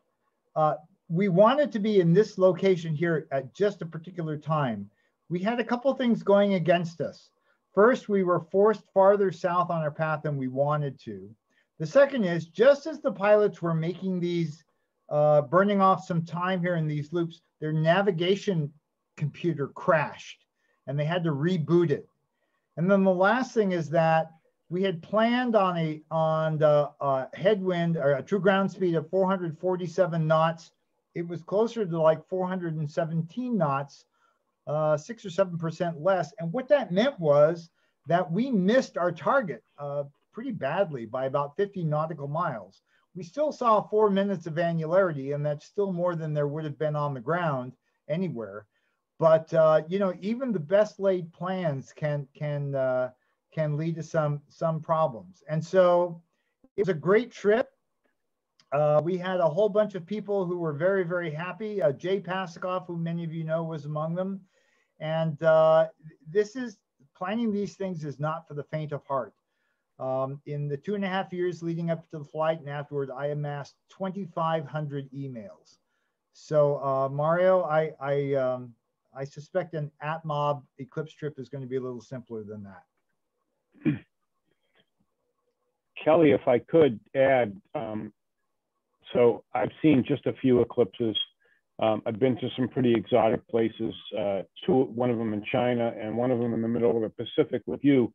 we wanted to be in this location here at just a particular time. We had a couple things going against us. First, we were forced farther south on our path than we wanted to. The second is, just as the pilots were making these, burning off some time here in these loops, their navigation computer crashed and they had to reboot it. And then the last thing is that we had planned on a headwind or a true ground speed of 447 knots. It was closer to like 417 knots, 6 or 7% less. And what that meant was that we missed our target pretty badly by about 50 nautical miles. We still saw 4 minutes of annularity, and that's still more than there would have been on the ground anywhere. But you know, even the best laid plans can lead to some problems. And so it was a great trip. We had a whole bunch of people who were very, very happy. Jay Pasikoff, who many of you know, was among them. And planning these things is not for the faint of heart. In the 2.5 years leading up to the flight and afterward, I amassed 2,500 emails. So Mario, I suspect an ATMoB eclipse trip is going to be a little simpler than that. Kelly, if I could add, so I've seen just a few eclipses. I've been to some pretty exotic places, one of them in China and one of them in the middle of the Pacific with you.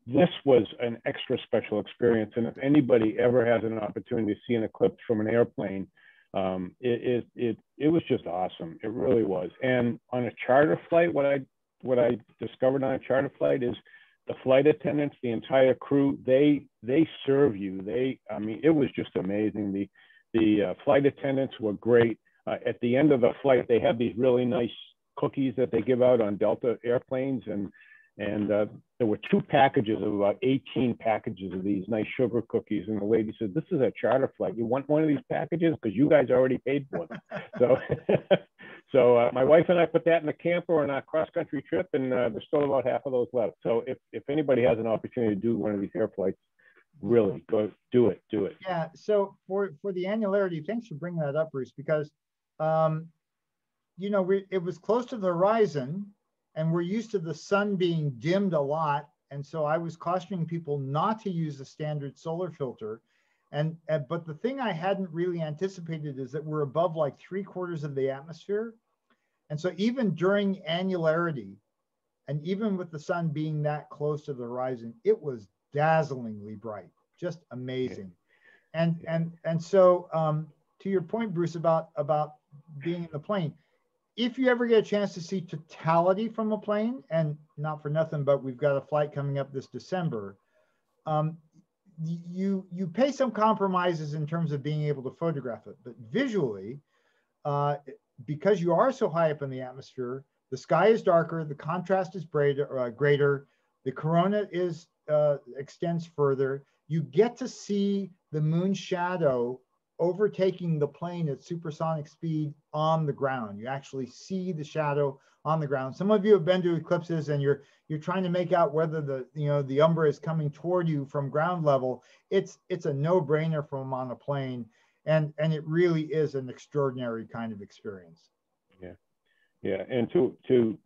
This was an extra special experience. And if anybody ever has an opportunity to see an eclipse from an airplane, it was just awesome. It really was. And on a charter flight, what I discovered on a charter flight is the flight attendants, the entire crew, they serve you. I mean, it was just amazing. The flight attendants were great. At the end of the flight, they have these really nice cookies that they give out on Delta airplanes, and there were 2 packages of about 18 packages of these nice sugar cookies. And the lady said, "This is a charter flight. You want one of these packages? Because you guys already paid for them." So my wife and I put that in the camper on our cross-country trip, and there's still about half of those left. So if anybody has an opportunity to do one of these air flights, really go do it. Yeah. So for the annularity, thanks for bringing that up, Bruce, because you know, it was close to the horizon, and we're used to the sun being dimmed a lot. And so I was cautioning people not to use the standard solar filter. But the thing I hadn't really anticipated is that we're above like 3/4 of the atmosphere. And so even during annularity, and even with the sun being that close to the horizon, it was dazzlingly bright, just amazing. And so to your point, Bruce, about being in the plane, if you ever get a chance to see totality from a plane, and not for nothing, but we've got a flight coming up this December, you pay some compromises in terms of being able to photograph it. But visually, because you are so high up in the atmosphere, the sky is darker, the contrast is greater, the corona extends further. You get to see the moon shadow overtaking the plane at supersonic speed on the ground. You actually see the shadow on the ground. Some of you have been to eclipses, and you're trying to make out whether the umbra is coming toward you from ground level. It's a no-brainer from on a plane, and it really is an extraordinary kind of experience. Yeah. And to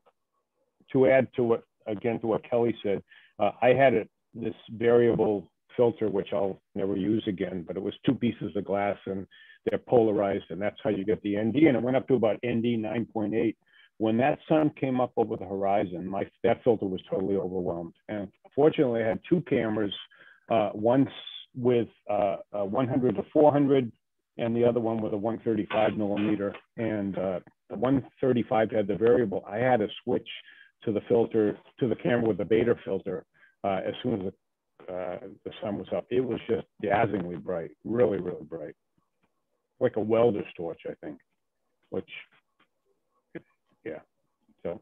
add to what Kelly said, I had this variable filter, which I'll never use again, but it was 2 pieces of glass and they're polarized, and that's how you get the ND. And it went up to about ND 9.8. When that sun came up over the horizon, that filter was totally overwhelmed. And fortunately, I had 2 cameras, one with 100 to 400, and the other one with a 135 millimeter. And the 135 had the variable. I had to switch to the filter, to the camera with the beta filter as soon as the sun was up. It was just dazzlingly bright, really, really bright, like a welder's torch, I think. Which, yeah. So,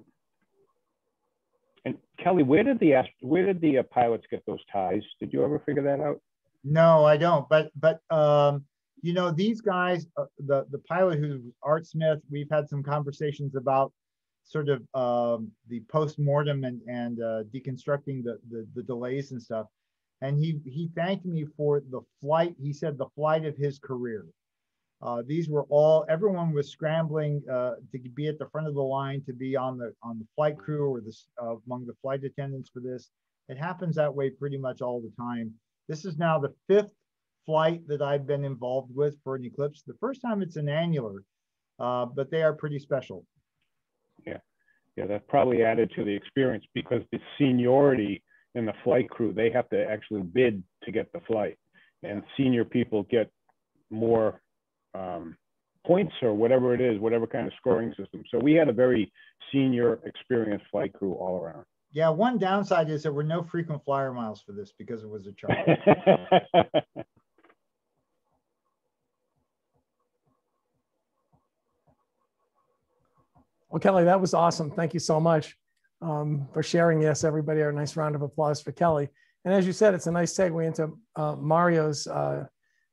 and Kelly, where did the pilots get those ties? Did you ever figure that out? No, I don't. But you know, these guys, the pilot who's Art Smith, we've had some conversations about sort of the post-mortem and deconstructing the delays and stuff. And he thanked me for the flight. He said the flight of his career. These were all, everyone was scrambling to be at the front of the line, to be on the flight crew or among the flight attendants for this. It happens that way pretty much all the time. This is now the 5th flight that I've been involved with for an eclipse. The first time it's an annular, but they are pretty special. Yeah, that probably added to the experience, because the seniority in the flight crew, they have to actually bid to get the flight, and senior people get more points or whatever it is, whatever kind of scoring system. So we had a very senior, experienced flight crew all around. Yeah, one downside is there were no frequent flyer miles for this because it was a charter. Well, Kelly, that was awesome. Thank you so much for sharing. Yes, everybody, a nice round of applause for Kelly. And as you said, it's a nice segue into Mario's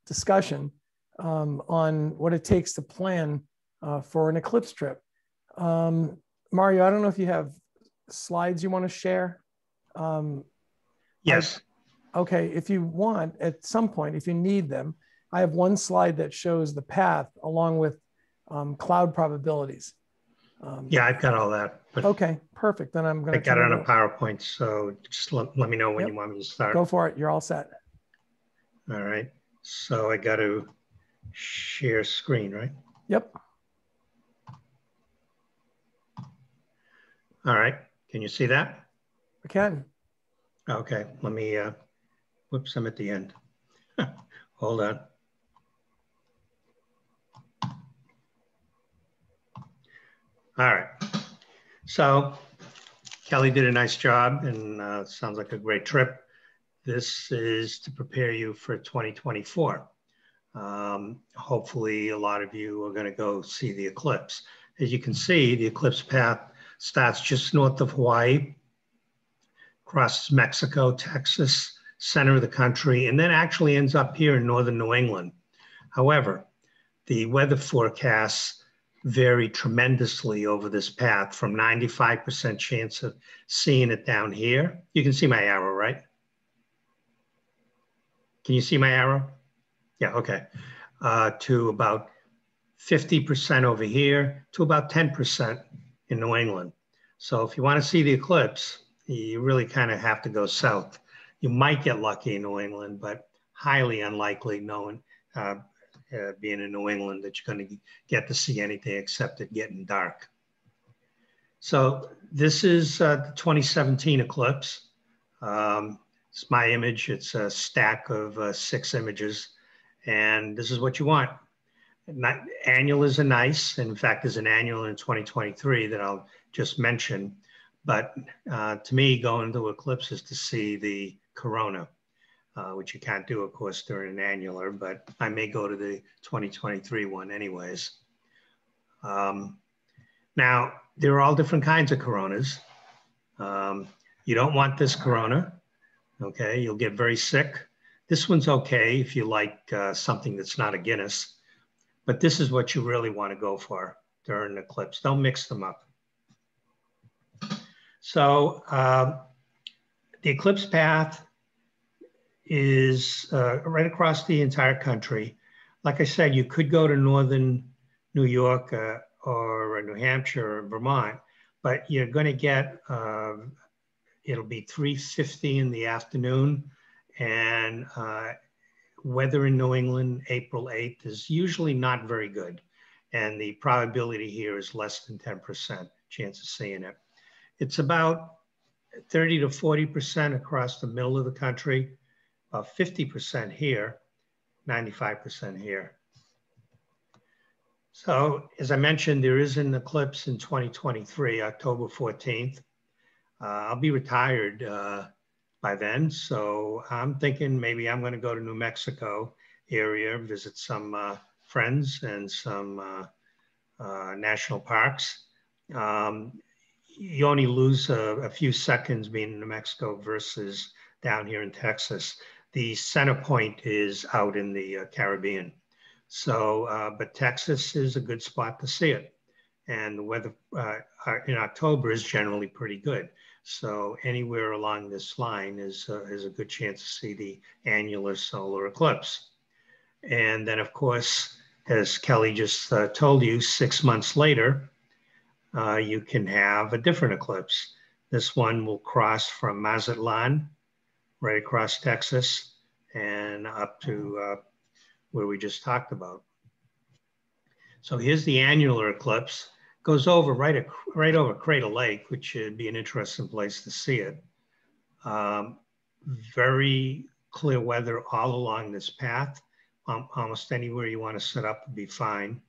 discussion on what it takes to plan for an eclipse trip. Mario, I don't know if you have slides you want to share. Yes. Okay, if you want, at some point, if you need them, I have one slide that shows the path along with cloud probabilities. Yeah, I've got all that. But okay, perfect. Then I'm going to. I got it on a PowerPoint, so just let me know when you want me to start. Go for it. You're all set. All right. So I got to share screen, right? Yep. All right. Can you see that? I can. Okay. Let me. Whoops! I'm at the end. Hold on. All right. So Kelly did a nice job, and sounds like a great trip. This is to prepare you for 2024. Hopefully a lot of you are going to go see the eclipse. As you can see, the eclipse path starts just north of Hawaii, crosses Mexico, Texas, center of the country, and then actually ends up here in northern New England. However, the weather forecasts vary tremendously over this path, from 95% chance of seeing it down here. You can see my arrow, right? Can you see my arrow? Yeah, okay. To about 50% over here, to about 10% in New England. So if you want to see the eclipse, you really kind of have to go south. You might get lucky in New England, but highly unlikely knowing being in New England that you're going to get to see anything except it getting dark. So this is the 2017 eclipse. It's my image. It's a stack of 6 images, and this is what you want. Annulars are nice. In fact, there's an annular in 2023 that I'll just mention. But to me, going to eclipse is to see the corona. Which you can't do, of course, during an annular, but I may go to the 2023 one anyways. Now, there are all different kinds of coronas. You don't want this corona, okay? You'll get very sick. This one's okay if you like something that's not a Guinness, but this is what you really want to go for during an eclipse. Don't mix them up. So the eclipse path is right across the entire country. Like I said, you could go to northern New York or New Hampshire or Vermont, but you're going to get, it'll be 3:50 in the afternoon, and weather in New England, April 8th, is usually not very good. And the probability here is less than 10% chance of seeing it. It's about 30 to 40% across the middle of the country. 50% here, 95% here. So as I mentioned, there is an eclipse in 2023, October 14th. I'll be retired by then. So I'm thinking maybe I'm going to go to New Mexico area, visit some friends and some national parks. You only lose a few seconds being in New Mexico versus down here in Texas. The center point is out in the Caribbean. So, but Texas is a good spot to see it. And the weather in October is generally pretty good. So anywhere along this line is a good chance to see the annular solar eclipse. And then of course, as Kelly just told you, 6 months later, you can have a different eclipse. This one will cross from Mazatlan, right across Texas, and up to where we just talked about. So here's the annular eclipse. Goes over right over Crater Lake, which would be an interesting place to see it. Very clear weather all along this path. Almost anywhere you want to set up would be fine,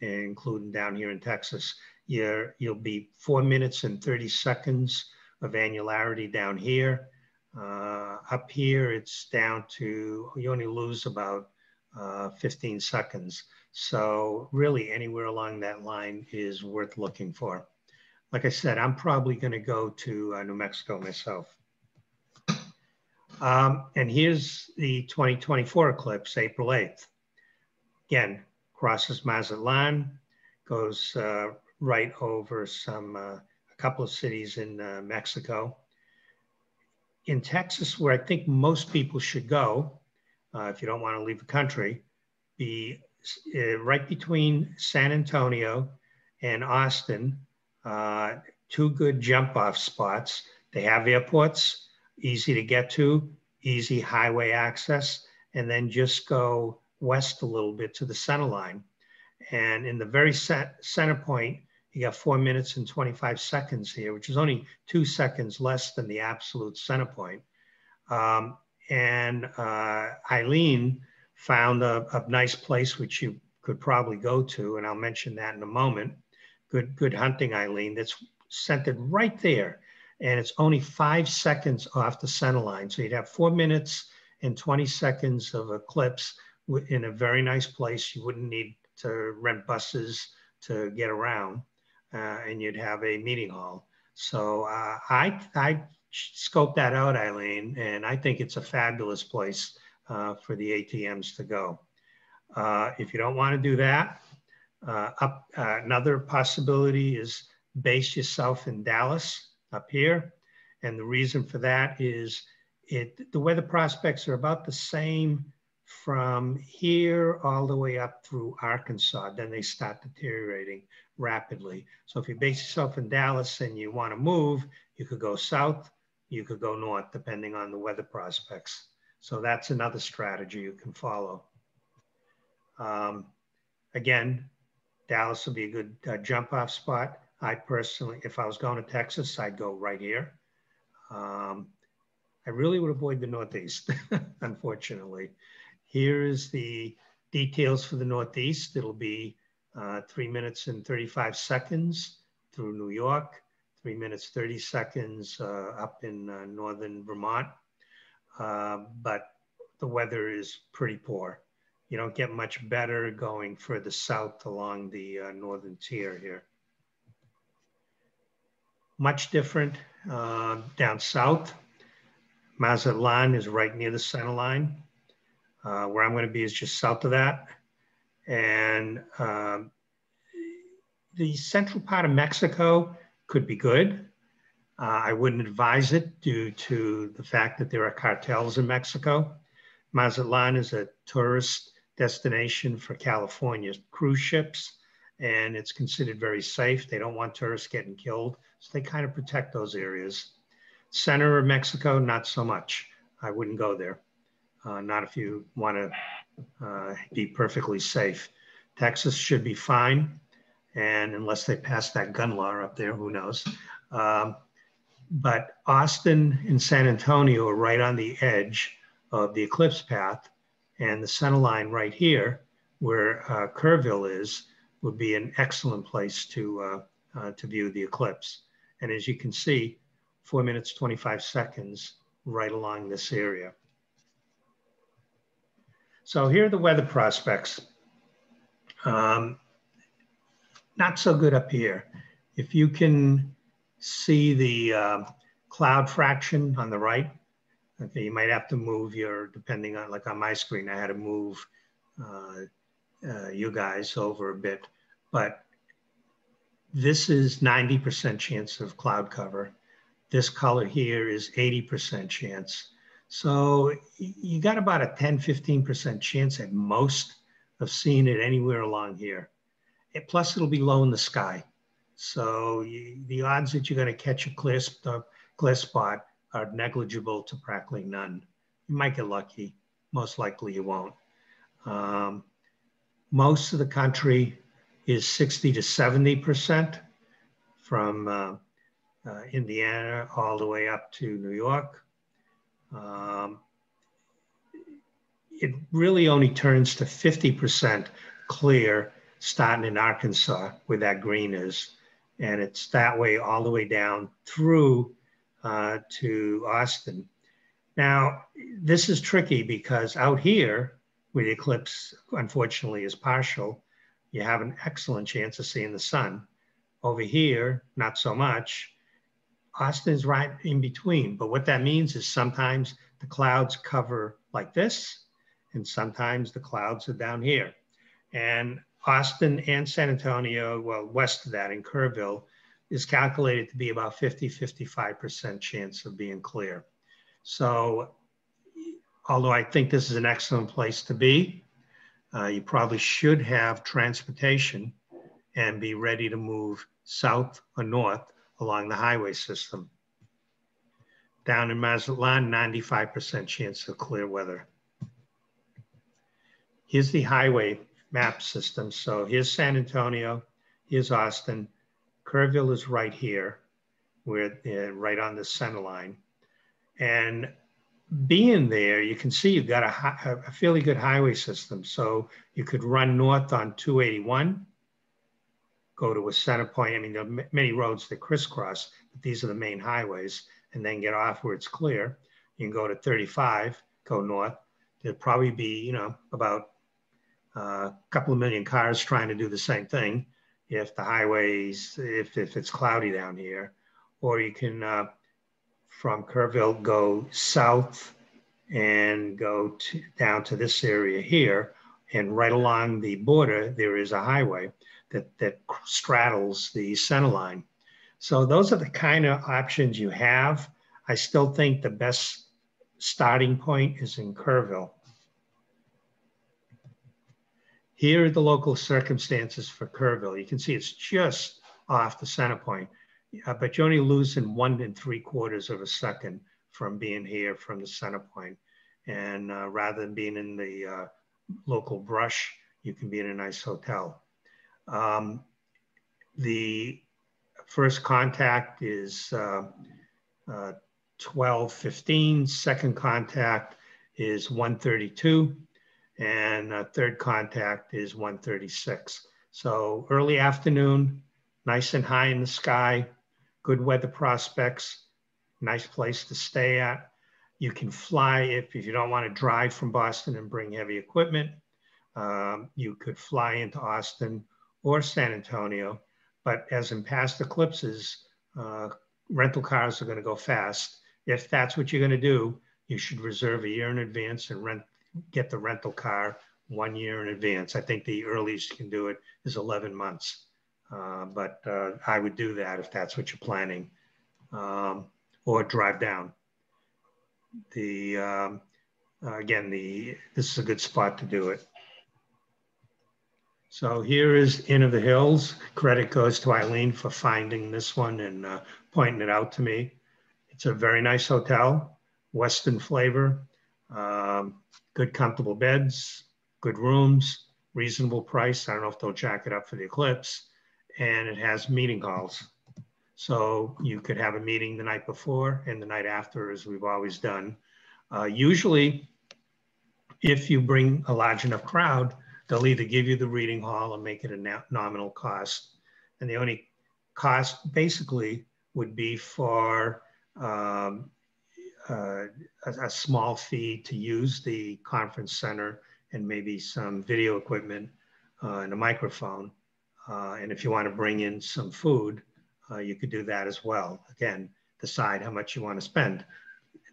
including down here in Texas. You'll be 4 minutes and 30 seconds of annularity down here. Up here, it's down to, you only lose about 15 seconds. So really anywhere along that line is worth looking for. Like I said, I'm probably going to go to New Mexico myself. And here's the 2024 eclipse, April 8th. Again, crosses Mazatlan, goes right over a couple of cities in Mexico. In Texas, where I think most people should go, if you don't want to leave the country, be right between San Antonio and Austin, 2 good jump-off spots. They have airports, easy to get to, easy highway access, and then just go west a little bit to the center line. And in the very center point, you got 4 minutes and 25 seconds here, which is only 2 seconds less than the absolute center point. Eileen found a nice place which you could probably go to, and I'll mention that in a moment. Good hunting, Eileen. That's centered right there, and it's only 5 seconds off the center line. So you'd have 4 minutes and 20 seconds of eclipse in a very nice place. You wouldn't need to rent buses to get around, and you'd have a meeting hall. So I scoped that out, Eileen, and I think it's a fabulous place for the ATMs to go. If you don't want to do that, another possibility is base yourself in Dallas up here. And the reason for that is the weather prospects are about the same from here all the way up through Arkansas. Then they start deteriorating rapidly. So if you base yourself in Dallas and you want to move, you could go south, you could go north, depending on the weather prospects. So that's another strategy you can follow. Again, Dallas would be a good jump off spot. I personally, if I was going to Texas, I'd go right here. I really would avoid the Northeast, unfortunately. Here is the details for the Northeast. It'll be 3 minutes and 35 seconds through New York, 3 minutes, 30 seconds up in northern Vermont. But the weather is pretty poor. You don't get much better going further south along the northern tier here. Much different down south. Mazatlan is right near the center line. Where I'm going to be is just south of that. And the central part of Mexico could be good. I wouldn't advise it due to the fact that there are cartels in Mexico. Mazatlan is a tourist destination for California's cruise ships, and it's considered very safe. They don't want tourists getting killed, so they kind of protect those areas. Center of Mexico, not so much. I wouldn't go there. Not if you want to be perfectly safe. Texas should be fine, and unless they pass that gun law up there, who knows. But Austin and San Antonio are right on the edge of the eclipse path, and the center line right here, where Kerrville is, would be an excellent place to view the eclipse. And as you can see, 4 minutes, 25 seconds right along this area. So here are the weather prospects. Not so good up here. If you can see the cloud fraction on the right, okay, you might have to move your, depending on, like on my screen, I had to move you guys over a bit, but this is 90% chance of cloud cover. This color here is 80% chance. So you got about a 10, 15% chance at most of seeing it anywhere along here. Plus, it'll be low in the sky. So the odds that you're going to catch a clear spot are negligible to practically none. You might get lucky. Most likely you won't. Most of the country is 60 to 70% from Indiana all the way up to New York. It really only turns to 50% clear starting in Arkansas where that green is. And it's that way all the way down through to Austin. Now, this is tricky because out here, where the eclipse unfortunately is partial, you have an excellent chance of seeing the sun. Over here, not so much. Austin's right in between, but what that means is sometimes the clouds cover like this, and sometimes the clouds are down here. And Austin and San Antonio, well, west of that in Kerrville, is calculated to be about 50–55% chance of being clear. So, although I think this is an excellent place to be, you probably should have transportation and be ready to move south or north along the highway system. Down in Mazatlan, 95% chance of clear weather. Here's the highway map system. So here's San Antonio, here's Austin. Kerrville is right here, where right on the center line. And being there, you can see you've got a fairly good highway system. So you could run north on 281, go to a center point. I mean, there are many roads that crisscross, but these are the main highways, and then get off where it's clear. You can go to 35, go north. There'll probably be, you know, about a couple of million cars trying to do the same thing if the highways, if it's cloudy down here. Or you can, from Kerrville, go south and go down to this area here. And right along the border, there is a highway that straddles the center line. So those are the kind of options you have. I still think the best starting point is in Kerrville. Here are the local circumstances for Kerrville. You can see it's just off the center point, but you're only losing 1 3/4 of a second from being here from the center point. And rather than being in the local brush, you can be in a nice hotel. The first contact is 12:15. Second contact is 1:32. And third contact is 1:36. So early afternoon, nice and high in the sky, good weather prospects, nice place to stay at. You can fly if you don't want to drive from Boston and bring heavy equipment. You could fly into Austin or San Antonio, but as in past eclipses, rental cars are going to go fast. If that's what you're going to do, you should reserve a year in advance and get the rental car 1 year in advance. I think the earliest you can do it is 11 months. But I would do that if that's what you're planning, or drive down. Again, this is a good spot to do it. So here is Inn of the Hills. Credit goes to Eileen for finding this one and pointing it out to me. It's a very nice hotel, Western flavor, good comfortable beds, good rooms, reasonable price. I don't know if they'll jack it up for the eclipse. And it has meeting halls. So you could have a meeting the night before and the night after, as we've always done. Usually, if you bring a large enough crowd, they'll either give you the reading hall or make it a nominal cost. And the only cost basically would be for a small fee to use the conference center and maybe some video equipment and a microphone. And if you want to bring in some food, you could do that as well. Again, decide how much you want to spend.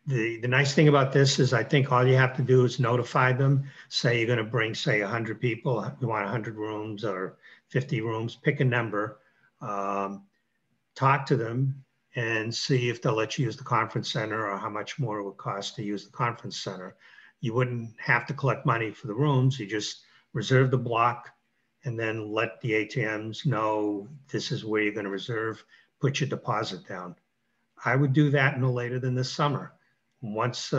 The nice thing about this is I think all you have to do is notify them. Say you're going to bring, say, 100 people. You want 100 rooms or 50 rooms. Pick a number. Talk to them and see if they'll let you use the conference center or how much more it would cost to use the conference center. You wouldn't have to collect money for the rooms. You just reserve the block, and then let the ATMs know this is where you're going to reserve, put your deposit down. I would do that no later than this summer. Once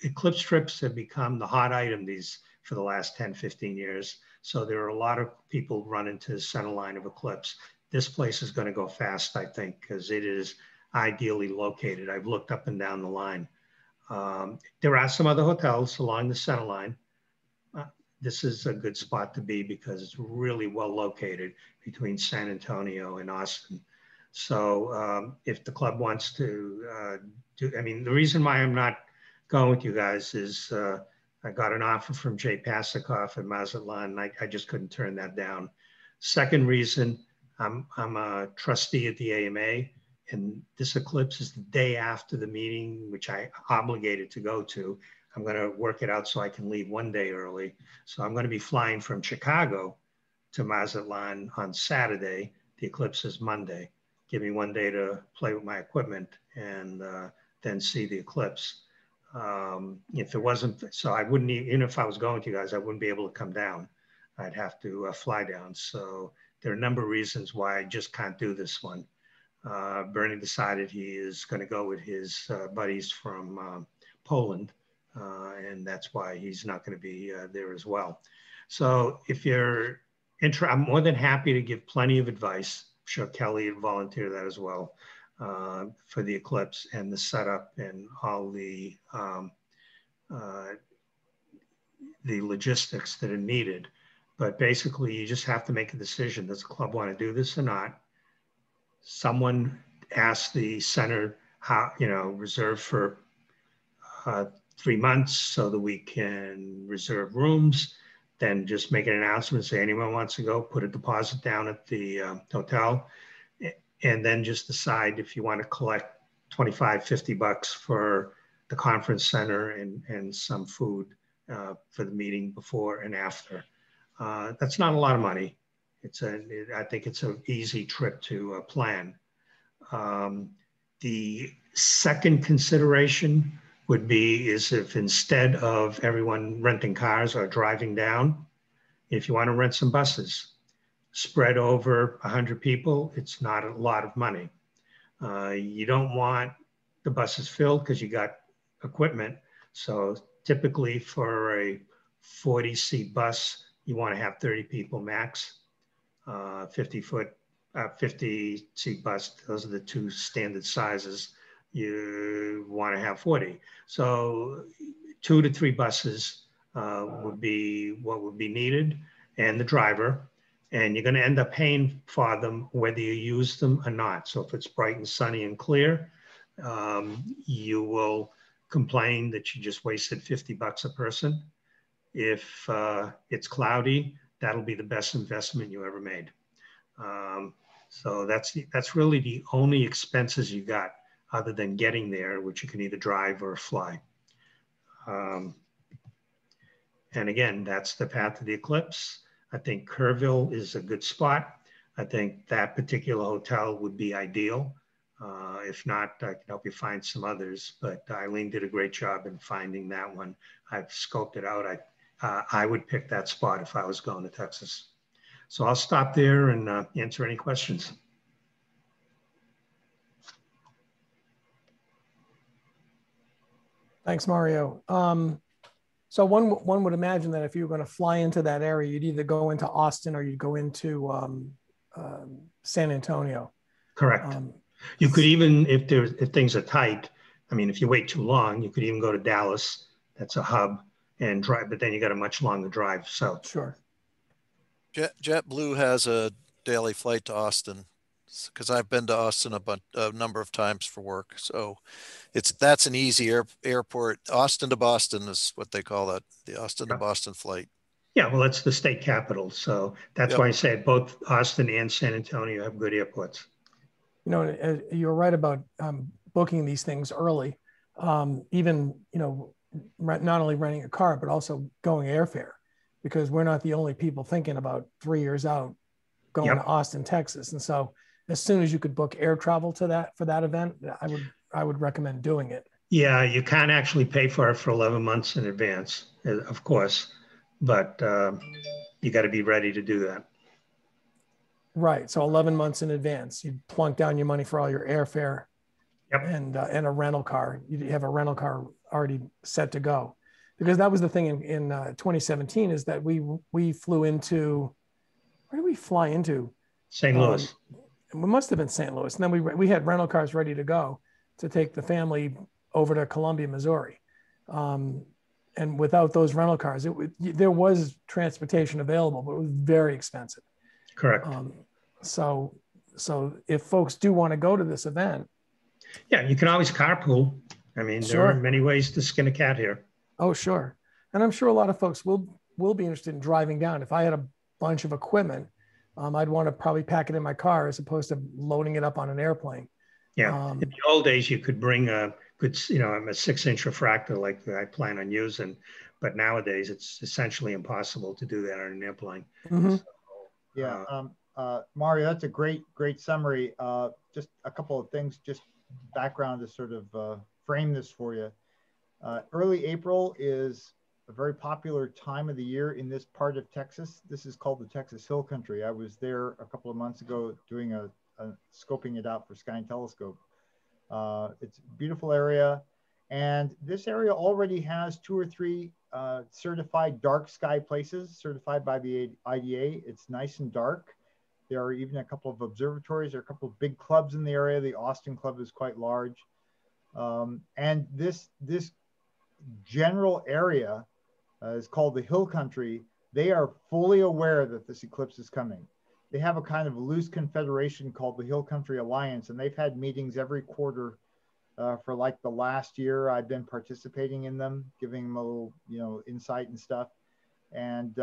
eclipse trips have become the hot item for the last 10, 15 years. So there are a lot of people running to the center line of eclipse. This place is going to go fast, I think, because it is ideally located. I've looked up and down the line. There are some other hotels along the center line. This is a good spot to be because it's really well located between San Antonio and Austin. So if the club wants to I mean, the reason why I'm not going with you guys is I got an offer from Jay Pasikoff at Mazatlan, and I just couldn't turn that down. Second reason, I'm a trustee at the AMA, and this eclipse is the day after the meeting, which I obligated to go to. I'm going to work it out so I can leave one day early. So I'm going to be flying from Chicago to Mazatlan on Saturday. The eclipse is Monday. Give me one day to play with my equipment and then see the eclipse. If it wasn't, so I wouldn't, even if I was going to you guys, I wouldn't be able to come down. I'd have to fly down. So there are a number of reasons why I just can't do this one. Bernie decided he is going to go with his buddies from Poland, and that's why he's not going to be there as well. So if you're interested, I'm more than happy to give plenty of advice. I'm sure Kelly would volunteer that as well for the eclipse and the setup and all the logistics that are needed. But basically, you just have to make a decision. Does the club want to do this or not? Someone asked the center how, reserve for 3 months so that we can reserve rooms. Then just make an announcement, say anyone wants to go, put a deposit down at the hotel, and then just decide if you want to collect $25, $50 for the conference center and some food for the meeting before and after. That's not a lot of money. I think it's an easy trip to plan. The second consideration would be is if instead of everyone renting cars or driving down, if you want to rent some buses, spread over 100 people, it's not a lot of money. You don't want the buses filled because you got equipment. So typically for a 40-seat bus, you want to have 30 people max. 50-seat bus, those are the two standard sizes. You want to have 40. So 2 to 3 buses would be what would be needed, and the driver. And you're going to end up paying for them whether you use them or not. So if it's bright and sunny and clear, you will complain that you just wasted $50 a person. If it's cloudy, that'll be the best investment you ever made. So that's really the only expenses you got other than getting there, which you can either drive or fly. And again, that's the path of the eclipse. I think Kerrville is a good spot. I think that particular hotel would be ideal. If not, I can help you find some others, but Eileen did a great job in finding that one. I've scoped it out. I would pick that spot if I was going to Texas. So I'll stop there and answer any questions. Thanks, Mario. So one would imagine that if you were going to fly into that area, you'd either go into Austin or you'd go into San Antonio. Correct. You could even, if things are tight, I mean, if you wait too long, you could even go to Dallas. That's a hub and drive, but then you got a much longer drive south. Sure. JetBlue has a daily flight to Austin, because I've been to Austin a number of times for work. So that's an easy airport. Austin to Boston is what they call that, the Austin to Boston flight. Yeah, well, it's the state capital. So that's why I said both Austin and San Antonio have good airports. You're right about booking these things early. Even, not only renting a car, but also going airfare, because we're not the only people thinking about 3 years out going to Austin, Texas. And so as soon as you could book air travel for that event, I would recommend doing it. Yeah, you can't actually pay for it for 11 months in advance, of course, but you got to be ready to do that. Right. So 11 months in advance, you plunk down your money for all your airfare. Yep. And a rental car. You have a rental car already set to go, because that was the thing in 2017, is that we flew into, where did we fly into? St. Louis. It must have been St. Louis. And then we had rental cars ready to go to take the family over to Columbia, Missouri. And without those rental cars, there was transportation available, but it was very expensive. Correct. So if folks do want to go to this event. Yeah, you can always carpool. I mean, Sure. there are many ways to skin a cat here. Oh, sure. And I'm sure a lot of folks will be interested in driving down. If I had a bunch of equipment, I'd want to probably pack it in my car as opposed to loading it up on an airplane. Yeah. In the old days, you could bring a good, I'm a 6-inch refractor like I plan on using, but nowadays it's essentially impossible to do that on an airplane. Mm-hmm. So, yeah. Mario, that's a great summary. Just a couple of things, just background to sort of frame this for you. Early April is a very popular time of the year in this part of Texas. This is called the Texas Hill Country. I was there a couple of months ago doing a scoping it out for Sky and Telescope. It's a beautiful area. And this area already has 2 or 3 certified dark sky places, certified by the IDA. It's nice and dark. There are even a couple of observatories. There are a couple of big clubs in the area. The Austin Club is quite large. And this general area is called the Hill Country. They are fully aware that this eclipse is coming. They have a kind of loose confederation called the Hill Country Alliance, and they've had meetings every quarter for like the last year. I've been participating in them, giving them a little, insight and stuff. And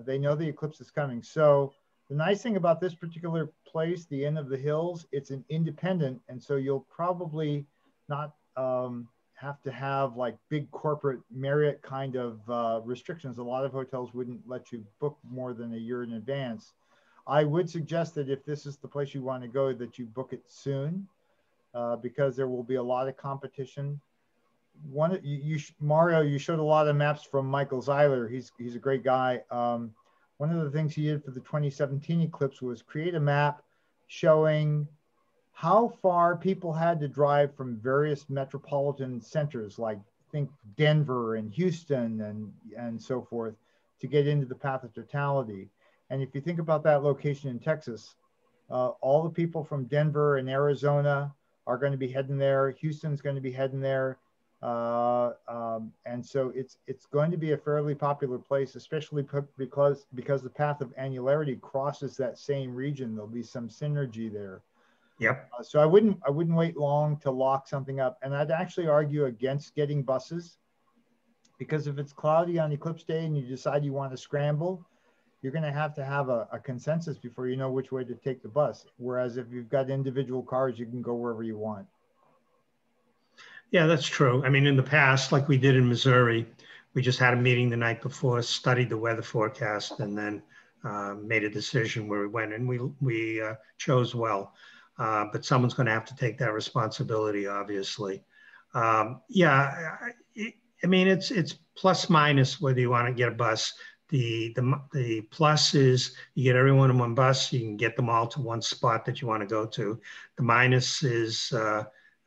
they know the eclipse is coming. So the nice thing about this particular place, the Inn of the Hills, it's an independent, and so you'll probably not have to have like big corporate Marriott kind of restrictions. A lot of hotels wouldn't let you book more than a year in advance. I would suggest that if this is the place you want to go, that you book it soon, because there will be a lot of competition. Mario, you showed a lot of maps from Michael Zeiler. He's a great guy. One of the things he did for the 2017 eclipse was create a map showing how far people had to drive from various metropolitan centers, like think Denver and Houston and so forth, to get into the path of totality. And if you think about that location in Texas, all the people from Denver and Arizona are going to be heading there. Houston's going to be heading there. And so it's going to be a fairly popular place, especially because the path of annularity crosses that same region. There'll be some synergy there. Yep. So I wouldn't wait long to lock something up. And I'd actually argue against getting buses, because if it's cloudy on eclipse day and you decide you want to scramble, you're going to have a consensus before you know which way to take the bus. Whereas if you've got individual cars, you can go wherever you want. Yeah, that's true. I mean, in the past, like we did in Missouri, we just had a meeting the night before, studied the weather forecast, and then made a decision where we went, and we chose well. But someone's going to have to take that responsibility, obviously. Yeah, I mean, it's plus minus whether you want to get a bus. The plus is you get everyone in one bus, you can get them all to one spot that you want to go to. The minus is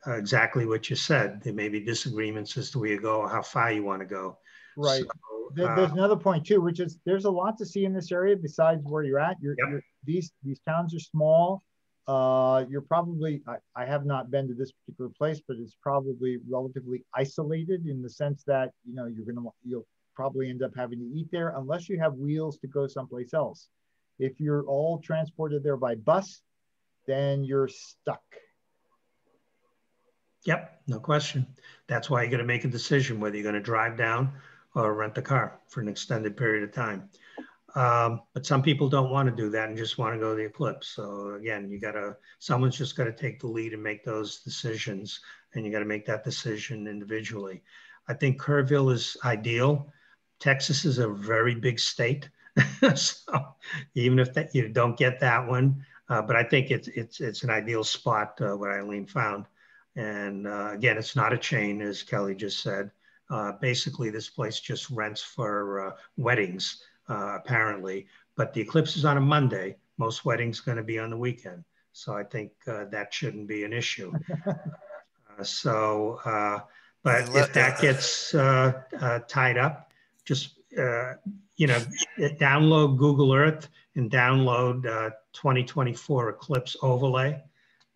exactly what you said. There may be disagreements as to where you go or how far you want to go. Right. So, there's another point too, which is there's a lot to see in this area besides where you're at. These towns are small. You're probably, I have not been to this particular place, but it's probably relatively isolated in the sense that, you'll probably end up having to eat there unless you have wheels to go someplace else. If you're all transported there by bus, then you're stuck. Yep, no question. That's why you're going to make a decision whether you're going to drive down or rent a car for an extended period of time. But some people don't want to do that and just want to go to the eclipse. So again, someone's just got to take the lead and make those decisions, and you got to make that decision individually. I think Kerrville is ideal. Texas is a very big state, so even if you don't get that one, but I think it's an ideal spot, what Eileen found. And again, it's not a chain, as Kelly just said. Basically, this place just rents for weddings, apparently. But the eclipse is on a Monday. Most weddings going to be on the weekend. So I think that shouldn't be an issue. But if that gets tied up, just, download Google Earth and download 2024 eclipse overlay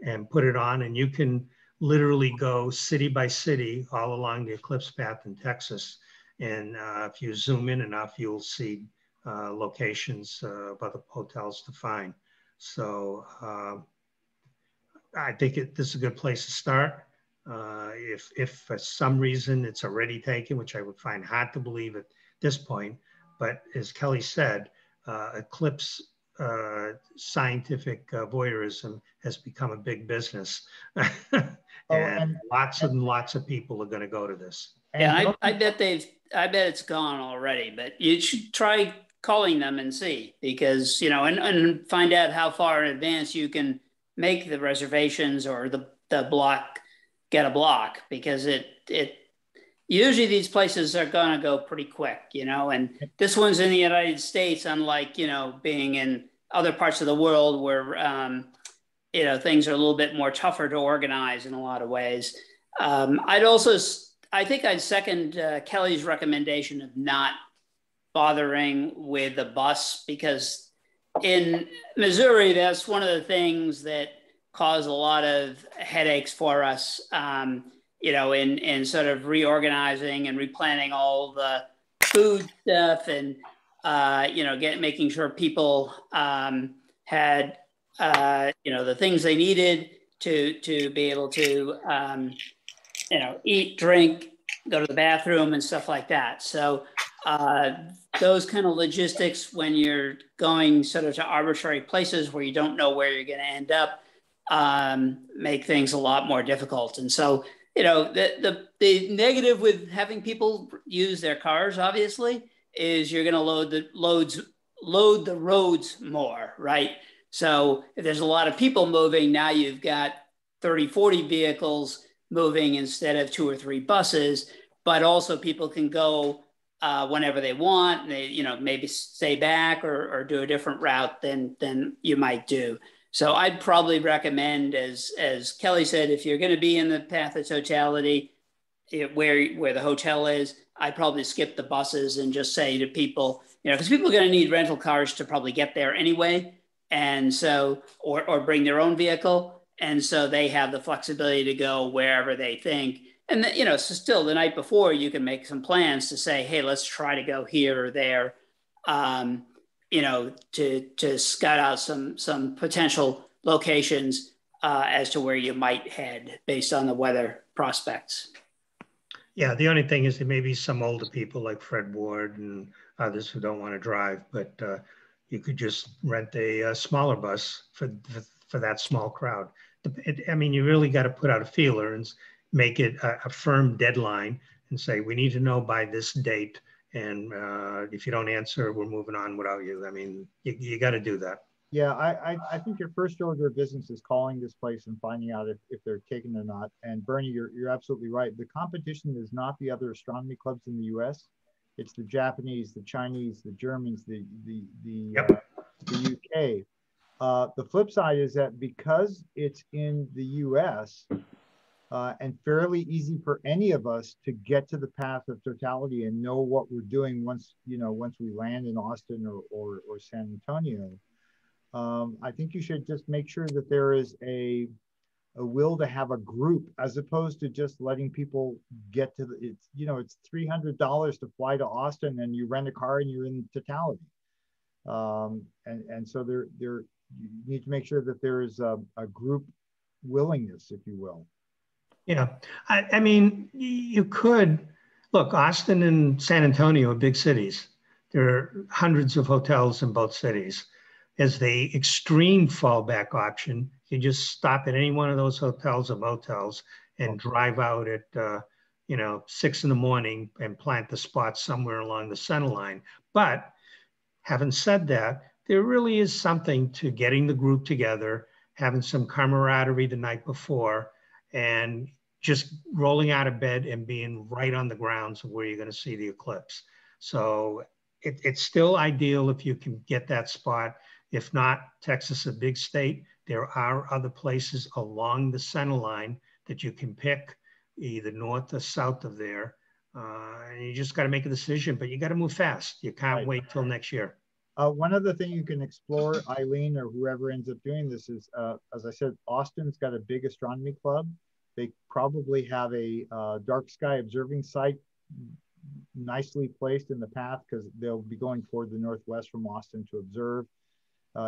and put it on, and you can literally go city by city all along the eclipse path in Texas. And if you zoom in enough, you'll see locations of other hotels to find. So I think this is a good place to start. If for some reason it's already taken, which I would find hard to believe at this point, but as Kelly said, eclipse scientific voyeurism has become a big business. and lots of people are going to go to this. Yeah, I bet it's gone already, but you should try calling them and see, because, and find out how far in advance you can make the reservations or the get a block, because it usually these places are going to go pretty quick, and this one's in the United States, unlike, being in other parts of the world where, things are a little bit more tougher to organize in a lot of ways. I think I'd second Kelly's recommendation of not bothering with the bus, because in Missouri, that's one of the things that cause a lot of headaches for us, in sort of reorganizing and replanning all the food stuff, and making sure people had the things they needed to be able to eat, drink, go to the bathroom, and stuff like that. So those kind of logistics, when you're going sort of to arbitrary places where you don't know where you're going to end up, make things a lot more difficult. And so, the negative with having people use their cars, obviously, is you're going to load the roads more, right? So if there's a lot of people moving, now you've got 30, 40 vehicles moving instead of 2 or 3 buses, but also people can go whenever they want. They, maybe stay back or do a different route than you might do. So I'd probably recommend, as Kelly said, if you're going to be in the path of totality, where the hotel is, I'd probably skip the buses and just say to people, because people are going to need rental cars to probably get there anyway. And so, or bring their own vehicle. And so they have the flexibility to go wherever they think. And, so still the night before, you can make some plans to say, hey, let's try to go here or there, to scout out some potential locations as to where you might head based on the weather prospects. Yeah, the only thing is there may be some older people like Fred Ward and others who don't want to drive, but you could just rent a smaller bus for that small crowd. You really got to put out a feeler and make it a firm deadline and say, we need to know by this date. And if you don't answer, we're moving on without you. You got to do that. Yeah, I think your first order of business is calling this place and finding out if they're taken or not. And Bernie, you're absolutely right. The competition is not the other astronomy clubs in the U.S. It's the Japanese, the Chinese, the Germans, the UK. The flip side is that because it's in the US and fairly easy for any of us to get to the path of totality and know what we're doing once we land in Austin or San Antonio, I think you should just make sure that there is a will to have a group, as opposed to just letting people get to it's $300 to fly to Austin and you rent a car and you're in totality. And so you need to make sure that there is a group willingness, if you will. Yeah, you could look. Austin and San Antonio are big cities. There are hundreds of hotels in both cities. As the extreme fallback option, you just stop at any one of those hotels or motels and drive out at 6 in the morning and plant the spot somewhere along the center line. But having said that, there really is something to getting the group together, having some camaraderie the night before, and just rolling out of bed and being right on the grounds of where you're going to see the eclipse. So it's still ideal if you can get that spot. If not, Texas is a big state. There are other places along the center line that you can pick, either north or south of there. And you just got to make a decision, but you got to move fast. You can't wait till next year. One other thing you can explore, Eileen or whoever ends up doing this, is, as I said, Austin's got a big astronomy club. They probably have a dark sky observing site nicely placed in the path, because they'll be going toward the northwest from Austin to observe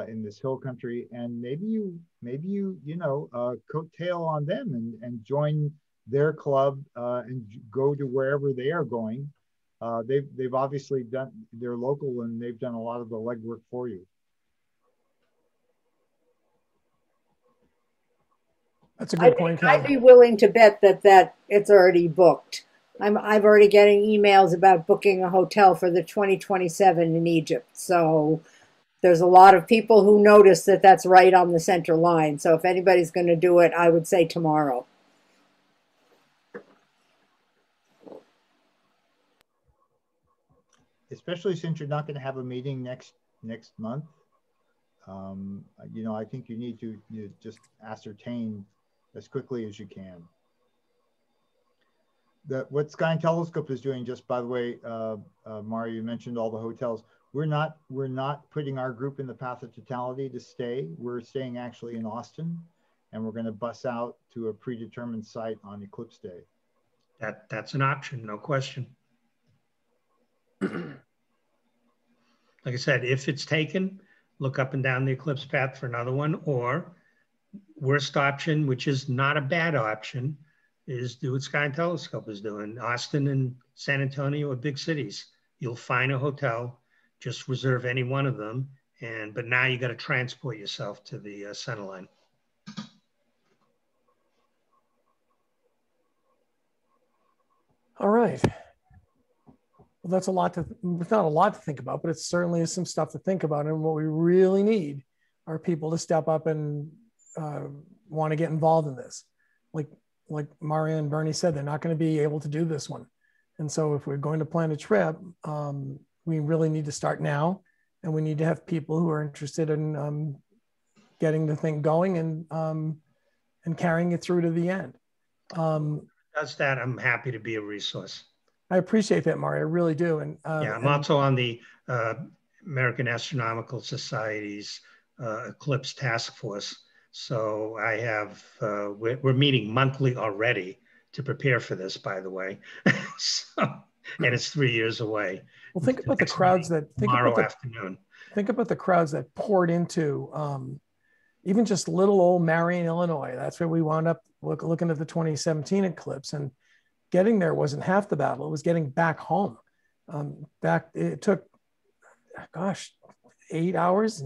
in this hill country. And maybe you coattail on them and join their club and go to wherever they are going. They've obviously done, they're local, and they've done a lot of the legwork for you. That's a good point. I'd be willing to bet that it's already booked. I'm already getting emails about booking a hotel for the 2027 in Egypt. So there's a lot of people who notice that that's right on the center line. So if anybody's going to do it, I would say tomorrow. Especially since you're not going to have a meeting next month. I think you need to just ascertain as quickly as you can. What Sky and Telescope is doing, just by the way, Mario, you mentioned all the hotels. We're not putting our group in the path of totality to stay. We're staying actually in Austin, and we're going to bus out to a predetermined site on Eclipse Day. That's an option, no question. Like I said, if it's taken, look up and down the eclipse path for another one, or worst option, which is not a bad option, is do what Sky and Telescope is doing. Austin and San Antonio are big cities. You'll find a hotel, just reserve any one of them, but now you got to transport yourself to the center line. All right. Well, that's it's not a lot to think about, but it certainly is some stuff to think about. And what we really need are people to step up and want to get involved in this. Like Maria and Bernie said, they're not going to be able to do this one. And so if we're going to plan a trip, we really need to start now. And we need to have people who are interested in getting the thing going and carrying it through to the end. Does that, I'm happy to be a resource. I appreciate that, Mario. I really do. And yeah, I'm also on the American Astronomical Society's Eclipse Task Force. So I have, we're meeting monthly already to prepare for this, by the way. And it's 3 years away. Well, think about the crowds tomorrow afternoon. Think about the crowds that poured into even just little old Marion, Illinois. That's where we wound up looking at the 2017 eclipse. And getting there wasn't half the battle. It was getting back home. It took, 9 hours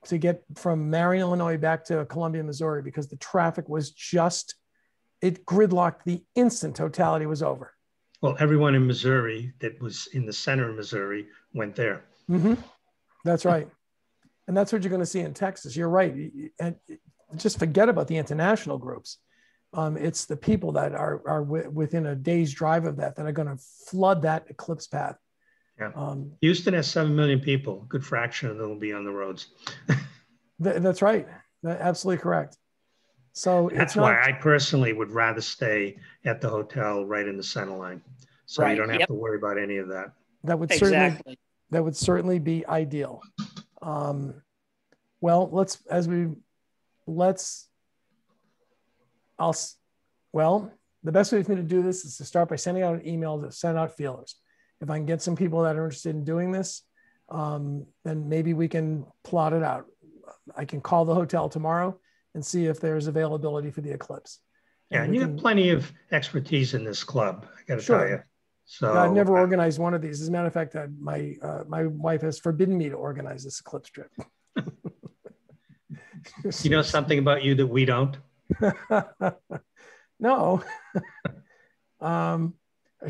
to get from Marion, Illinois back to Columbia, Missouri, because the traffic was it gridlocked the instant totality was over. Well, everyone in Missouri that was in the center of Missouri went there. Mm-hmm. That's right. And that's what you're going to see in Texas. You're right. And just forget about the international groups. It's the people that are within a day's drive of that are going to flood that eclipse path. Yeah. Houston has 7 million people. A good fraction of them will be on the roads. That's right. Absolutely correct. So that's why I personally would rather stay at the hotel right in the center line. So you don't have to worry about any of that. That would certainly be ideal. Well, the best way for me to do this is to start by sending out an email to send out feelers. If I can get some people that are interested in doing this, then maybe we can plot it out. I can call the hotel tomorrow and see if there's availability for the eclipse. Yeah, and you have plenty of expertise in this club, I got to tell you. So I've never organized one of these. As a matter of fact, my wife has forbidden me to organize this eclipse trip. You know something about you that we don't? No.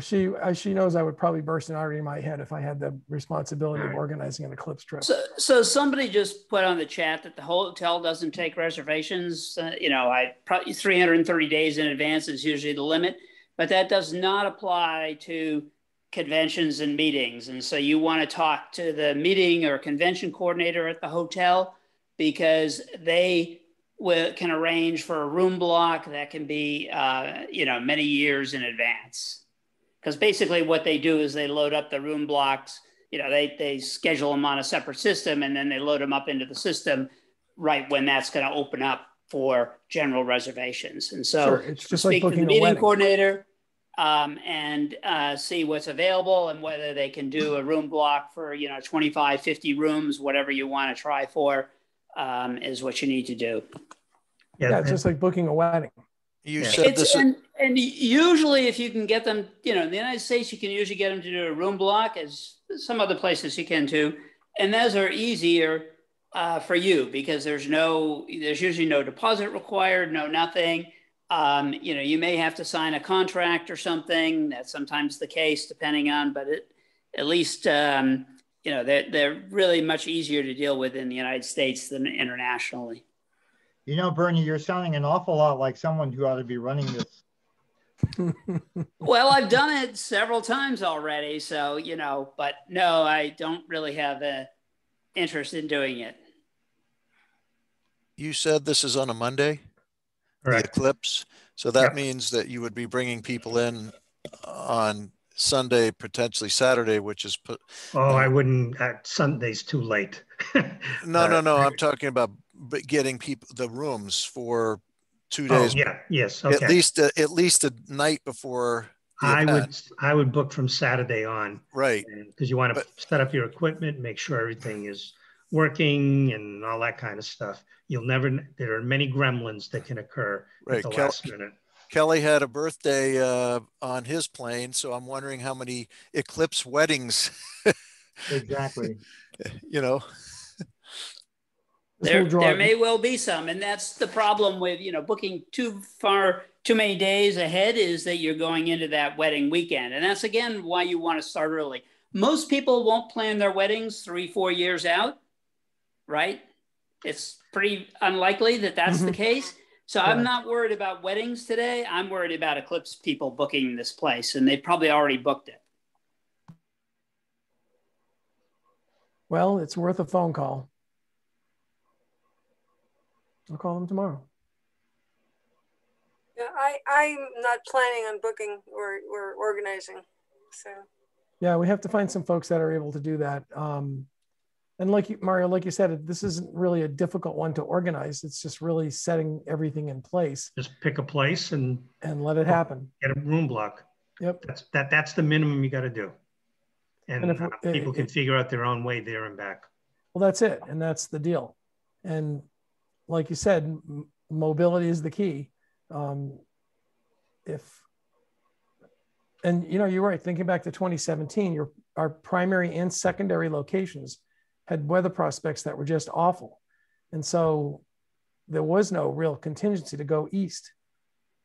She knows I would probably burst an artery in my head if I had the responsibility of organizing an eclipse trip. So somebody just put on the chat that the hotel doesn't take reservations. I probably 330 days in advance is usually the limit, but that does not apply to conventions and meetings. And so you want to talk to the meeting or convention coordinator at the hotel, because they can arrange for a room block that can be, many years in advance. Because basically what they do is they load up the room blocks, they schedule them on a separate system, and then they load them up into the system right when that's going to open up for general reservations. And so sure, it's just like booking to the meeting coordinator and see what's available and whether they can do a room block for, 25, 50 rooms, whatever you want to try for, is what you need to do. Yeah, it's just like booking a wedding. You said this. And usually if you can get them, in the United States, you can usually get them to do a room block, as some other places you can too. And those are easier for you because there's usually no deposit required, no nothing. You may have to sign a contract or something. That's sometimes the case depending on, but at least, they're really much easier to deal with in the United States than internationally. Bernie, you're sounding an awful lot like someone who ought to be running this. Well, I've done it several times already, so, but no, I don't really have an interest in doing it. You said this is on a Monday? Correct. The eclipse. So that means that you would be bringing people in on Sunday, potentially Saturday, which is I wouldn't. Sunday's too late. No. I'm talking about getting people the rooms for 2 days. Oh, yeah. Yes. Okay. At least a night before. I would book from Saturday on. Right. Because you want to set up your equipment, make sure everything is working and all that kind of stuff. There are many gremlins that can occur at the last minute. Kelly had a birthday on his plane, so I'm wondering how many eclipse weddings. Exactly. There may well be some, and that's the problem with booking too many days ahead, is that you're going into that wedding weekend, and that's again why you want to start early. Most people won't plan their weddings 3-4 years out, right? It's pretty unlikely that that's the case. So I'm not worried about weddings today. I'm worried about eclipse people booking this place, and they probably already booked it. Well, it's worth a phone call. I'll call them tomorrow. Yeah, I'm not planning on booking or organizing. So. Yeah, we have to find some folks that are able to do that. And Mario, like you said, this isn't really a difficult one to organize. It's just really setting everything in place. Just pick a place and let it happen. Get a room block. Yep. That's the minimum you got to do. And if people can figure out their own way there and back. Well, that's it. And that's the deal. And like you said, mobility is the key. You're right. Thinking back to 2017, our primary and secondary locations had weather prospects that were just awful. And so there was no real contingency to go east,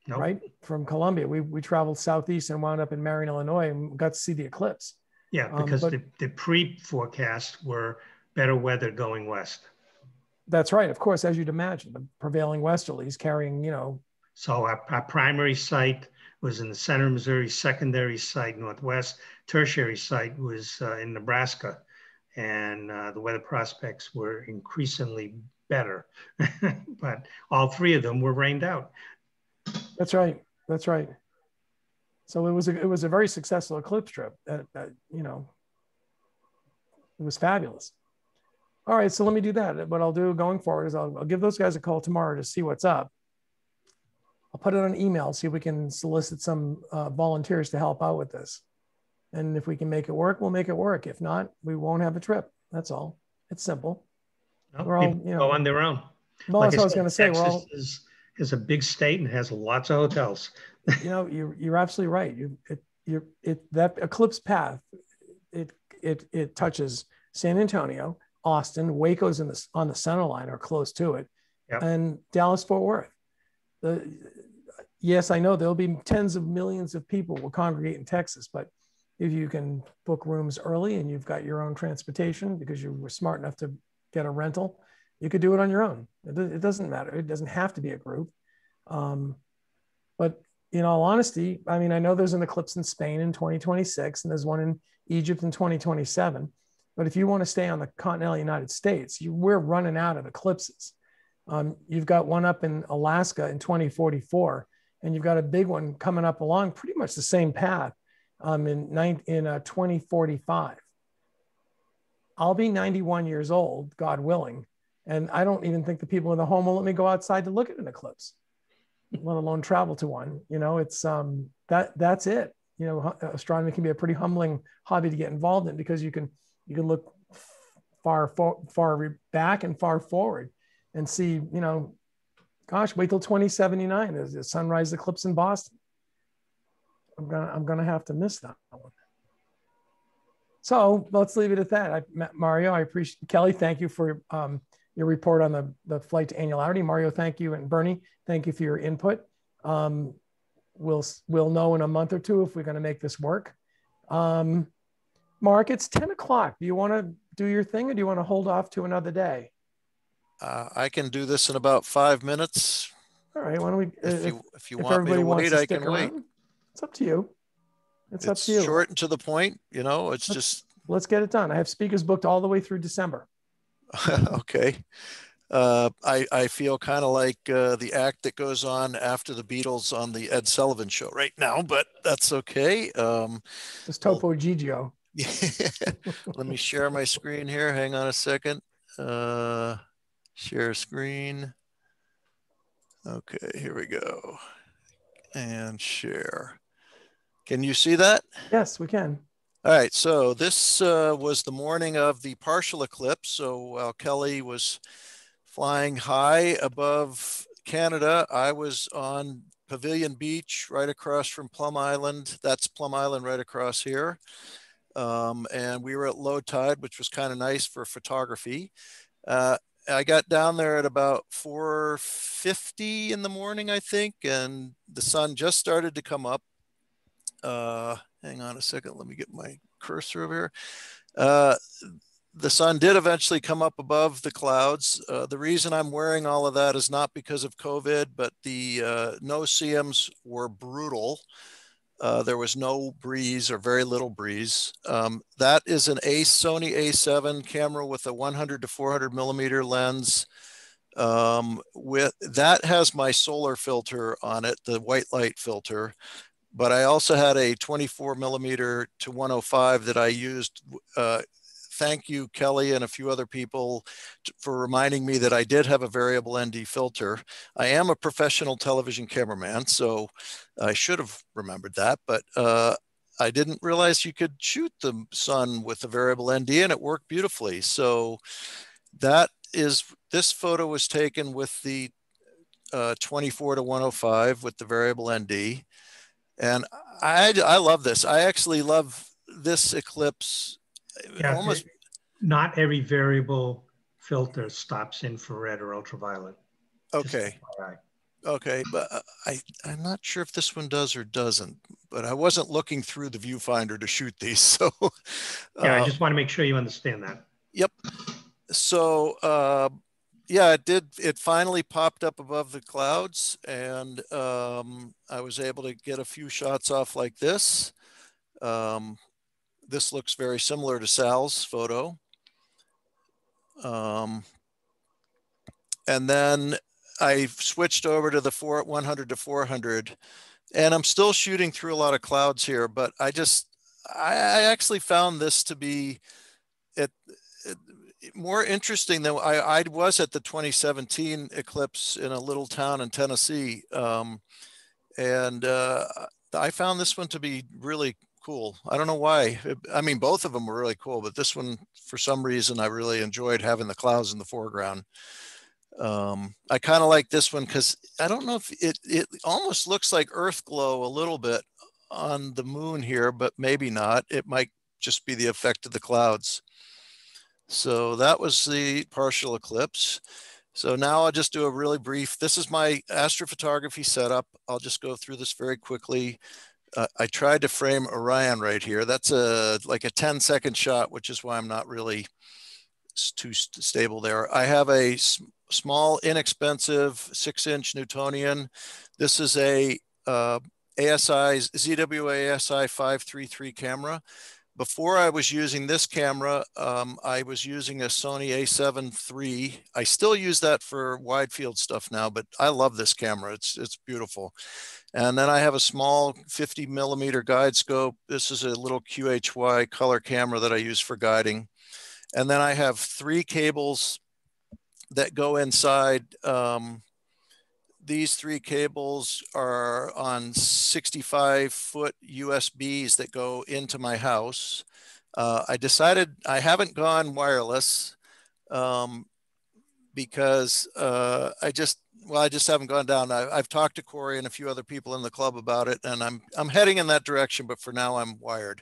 right? From Columbia. We traveled southeast and wound up in Marion, Illinois, and got to see the eclipse. Yeah, because the pre-forecasts were better weather going west. That's right. Of course, as you'd imagine, the prevailing westerlies carrying, So our primary site was in the center of Missouri, secondary site northwest, tertiary site was in Nebraska. And the weather prospects were increasingly better, but all three of them were rained out. That's right. That's right. So it was a very successful eclipse trip. It was fabulous. All right, so let me do that. What I'll do going forward is I'll give those guys a call tomorrow to see what's up. I'll put it on email, see if we can solicit some volunteers to help out with this. And if we can make it work, we'll make it work. If not, we won't have a trip. That's all. It's simple. We're all, go on their own. Well, that's what I was going to say. Texas is a big state and has lots of hotels. You're absolutely right. That eclipse path, it touches San Antonio, Austin, Waco's on the center line or close to it, and Dallas Fort Worth. yes, I know there'll be tens of millions of people will congregate in Texas, but if you can book rooms early and you've got your own transportation because you were smart enough to get a rental, you could do it on your own. It doesn't matter. It doesn't have to be a group. But in all honesty, I mean, I know there's an eclipse in Spain in 2026 and there's one in Egypt in 2027. But if you want to stay on the continental United States, we're running out of eclipses. You've got one up in Alaska in 2044, and you've got a big one coming up along pretty much the same path in 2045. I'll be 91 years old, God willing, and I don't even think the people in the home will let me go outside to look at an eclipse, let alone travel to one. You know, it's that's it. You know, astronomy can be a pretty humbling hobby to get involved in because you can look far back and far forward and see, you know, gosh, wait till 2079. There's a sunrise eclipse in Boston. I'm gonna have to miss that one. So let's leave it at that. Mario, I appreciate Kelly. Thank you for your report on the flight to annularity. Mario, thank you, and Bernie, thank you for your input. We'll know in a month or two if we're going to make this work. Mark, it's 10 o'clock. Do you want to do your thing, or do you want to hold off to another day? I can do this in about 5 minutes. All right. Why don't we? If you want me to wait, I can wait. It's up to you. It's up to you. Short and to the point. You know, let's get it done. I have speakers booked all the way through December. Okay. I feel kind of like the act that goes on after the Beatles on the Ed Sullivan Show right now, but that's okay. It's Topo Gigio. Let me share my screen here. Hang on a second. Share screen. Okay, here we go. And share. Can you see that? Yes, we can. All right, so this was the morning of the partial eclipse. So while Kelly was flying high above Canada, I was on Pavilion Beach right across from Plum Island. That's Plum Island right across here. And we were at low tide, which was kind of nice for photography. I got down there at about 4:50 in the morning, I think, and the sun just started to come up. Hang on a second. Let me get my cursor over here. The sun did eventually come up above the clouds. The reason I'm wearing all of that is not because of COVID, but the no-see-ums were brutal. There was no breeze or very little breeze. That is an Sony A7 camera with a 100 to 400 millimeter lens. That has my solar filter on it, the white light filter. But I also had a 24 millimeter to 105 that I used. Thank you, Kelly, and a few other people for reminding me that I did have a variable ND filter. I am a professional television cameraman, so I should have remembered that, but I didn't realize you could shoot the sun with a variable ND, and it worked beautifully. So this photo was taken with the 24 to 105 with the variable ND. And I love this. I actually love this eclipse. Yeah, almost not every variable filter stops infrared or ultraviolet. Okay. Okay, but I'm not sure if this one does or doesn't, but I wasn't looking through the viewfinder to shoot these. So yeah, I just want to make sure you understand that. Yep. So yeah, it did. It finally popped up above the clouds, and I was able to get a few shots off like this. This looks very similar to Sal's photo. And then I switched over to the 100 to 400, and I'm still shooting through a lot of clouds here, but I actually found this to be more interesting than I was at the 2017 eclipse in a little town in Tennessee. And I found this one to be really cool. I don't know why. I mean, both of them were really cool, but this one, for some reason, I really enjoyed having the clouds in the foreground. I kind of like this one because I don't know if it almost looks like Earth glow a little bit on the moon here, but maybe not. It might just be the effect of the clouds. So that was the partial eclipse. So now I'll just do a really brief, this is my astrophotography setup. I'll just go through this very quickly. I tried to frame Orion right here. That's like a 10-second shot, which is why I'm not really too stable there. I have a small, inexpensive 6-inch Newtonian. This is a ZWA ASI 533 camera. Before I was using this camera, I was using a Sony A7 III. I still use that for wide field stuff now, but I love this camera. It's beautiful. And then I have a small 50 millimeter guide scope. This is a little QHY color camera that I use for guiding. And then I have 3 cables that go inside. These 3 cables are on 65-foot USBs that go into my house. I decided I haven't gone wireless because I just haven't gone down. I've talked to Corey and a few other people in the club about it, and I'm heading in that direction, but for now I'm wired.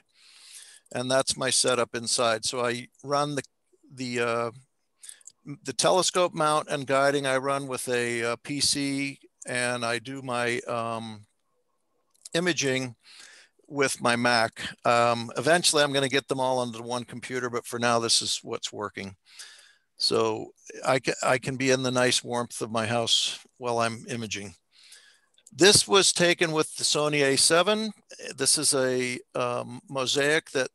And that's my setup inside. So I run the telescope mount and guiding. I run with a PC, and I do my imaging with my Mac. Eventually I'm going to get them all onto one computer, but for now this is what's working. So I can be in the nice warmth of my house while I'm imaging. This was taken with the Sony A7. This is a mosaic that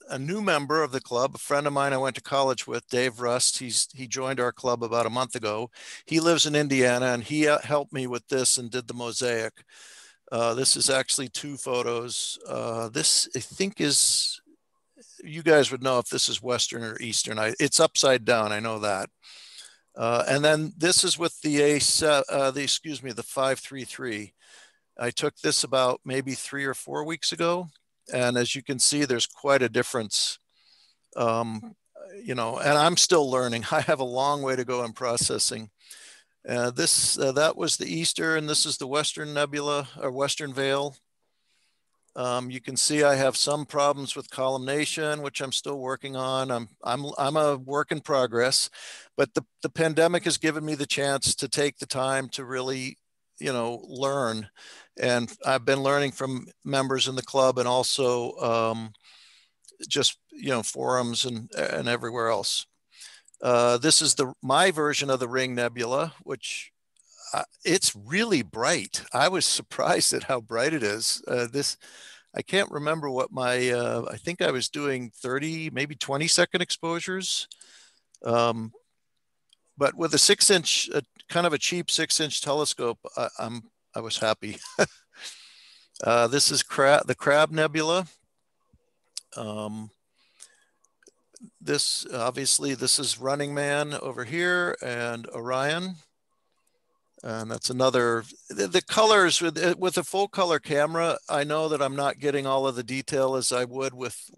a new member of the club, a friend of mine I went to college with, Dave Rust, he joined our club about a month ago. He lives in Indiana, and he helped me with this and did the mosaic. This is actually 2 photos. This, I think, is, you guys would know if this is Western or Eastern. It's upside down, I know that. And then this is with the the 533. I took this about maybe 3 or 4 weeks ago. And as you can see, there's quite a difference, you know, and I'm still learning. I have a long way to go in processing. That was the Easter, and this is the Western Nebula or Western Veil. You can see I have some problems with collimation, which I'm still working on. I'm a work in progress, but the pandemic has given me the chance to take the time to really, you know, learn. And I've been learning from members in the club, and also just, you know, forums and everywhere else. This is my version of the Ring Nebula, which it's really bright. I was surprised at how bright it is. I can't remember what my, I think I was doing 30, maybe 20-second exposures. But with a 6-inch, kind of a cheap 6-inch telescope, I was happy. This is the Crab Nebula. This is Running Man over here, and Orion. And that's another, the colors with a full color camera, I know that I'm not getting all of the detail as I would with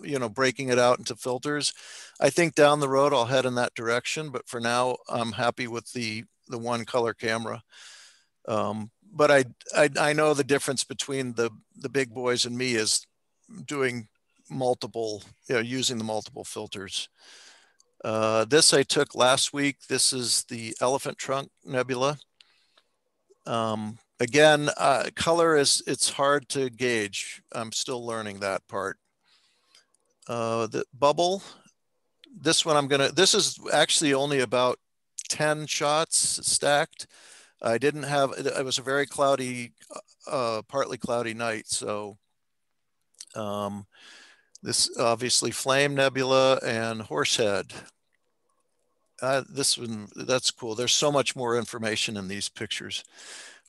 you know, breaking it out into filters. I think down the road I'll head in that direction, but for now I'm happy with the one color camera. But I know the difference between the big boys and me is doing multiple, you know, using the multiple filters. This I took last week. This is the Elephant Trunk Nebula. Again, color it's hard to gauge. I'm still learning that part. The bubble, this one this is actually only about 10 shots stacked. I didn't have, it was a very cloudy, partly cloudy night. So this obviously Flame Nebula and Horsehead. This one, that's cool. There's so much more information in these pictures.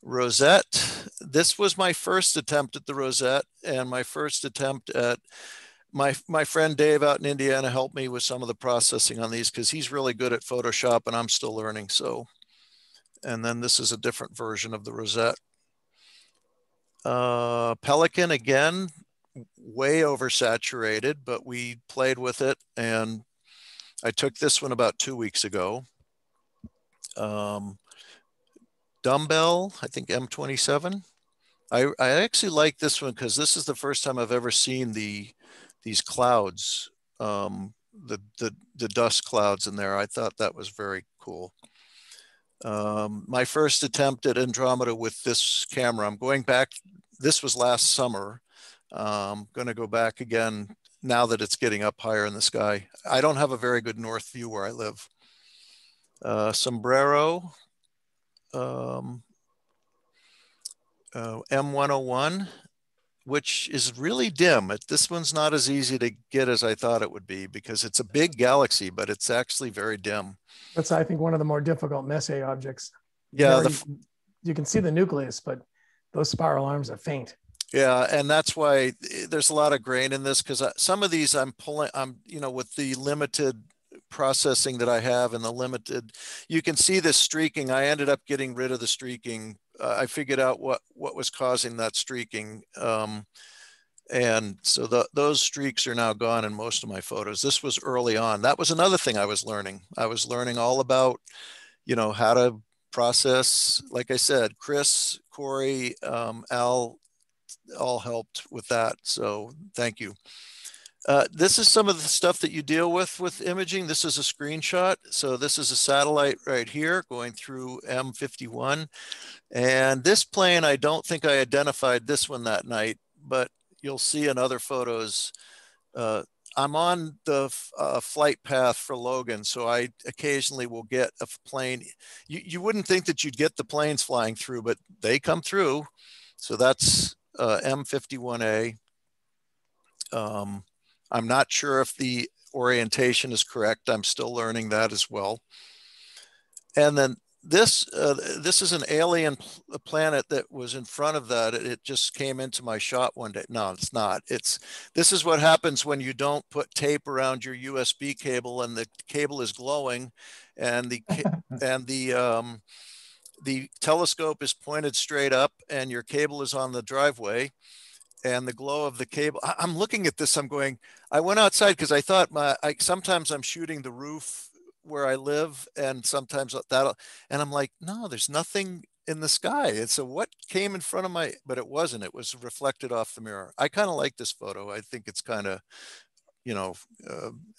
Rosette. This was my first attempt at the Rosette, and my first attempt at my friend Dave out in Indiana helped me with some of the processing on these because he's really good at Photoshop and I'm still learning. So, and then this is a different version of the Rosette. Pelican, again, way oversaturated, but we played with it, and I took this one about 2 weeks ago. Dumbbell, I think M27. I actually like this one because this is the first time I've ever seen these clouds, the dust clouds in there. I thought that was very cool. My first attempt at Andromeda with this camera, I'm going back, this was last summer. I'm going to go back again now that it's getting up higher in the sky. I don't have a very good north view where I live. Sombrero, M101, which is really dim. This one's not as easy to get as I thought it would be because it's a big galaxy, but it's actually very dim. That's, I think, one of the more difficult Messier objects. Yeah, you can see the nucleus, but those spiral arms are faint. Yeah, and that's why there's a lot of grain in this, because some of these I'm with the limited processing that I have and the limited, you can see this streaking. I ended up getting rid of the streaking. I figured out what was causing that streaking. And so those streaks are now gone in most of my photos. This was early on. That was another thing I was learning. I was learning all about, how to process. Like I said, Chris, Corey, Al, all helped with that. So thank you. This is some of the stuff that you deal with imaging. This is a screenshot. So this is a satellite right here going through M51. And this plane, I don't think I identified this one that night, but you'll see in other photos. I'm on the flight path for Logan, so I occasionally will get a plane. You wouldn't think that you'd get the planes flying through, but they come through. So that's M51A. I'm not sure if the orientation is correct. I'm still learning that as well. And then this is an alien planet that was in front of that. It just came into my shot one day. No, it's not. This is what happens when you don't put tape around your USB cable and the cable is glowing, and the telescope is pointed straight up and your cable is on the driveway. And the glow of the cable, I'm looking at this, I'm going, I went outside because I thought sometimes I'm shooting the roof where I live, and sometimes and I'm like, no, there's nothing in the sky. And so what came in front of but it wasn't, it was reflected off the mirror. I kind of like this photo. I think it's kind of,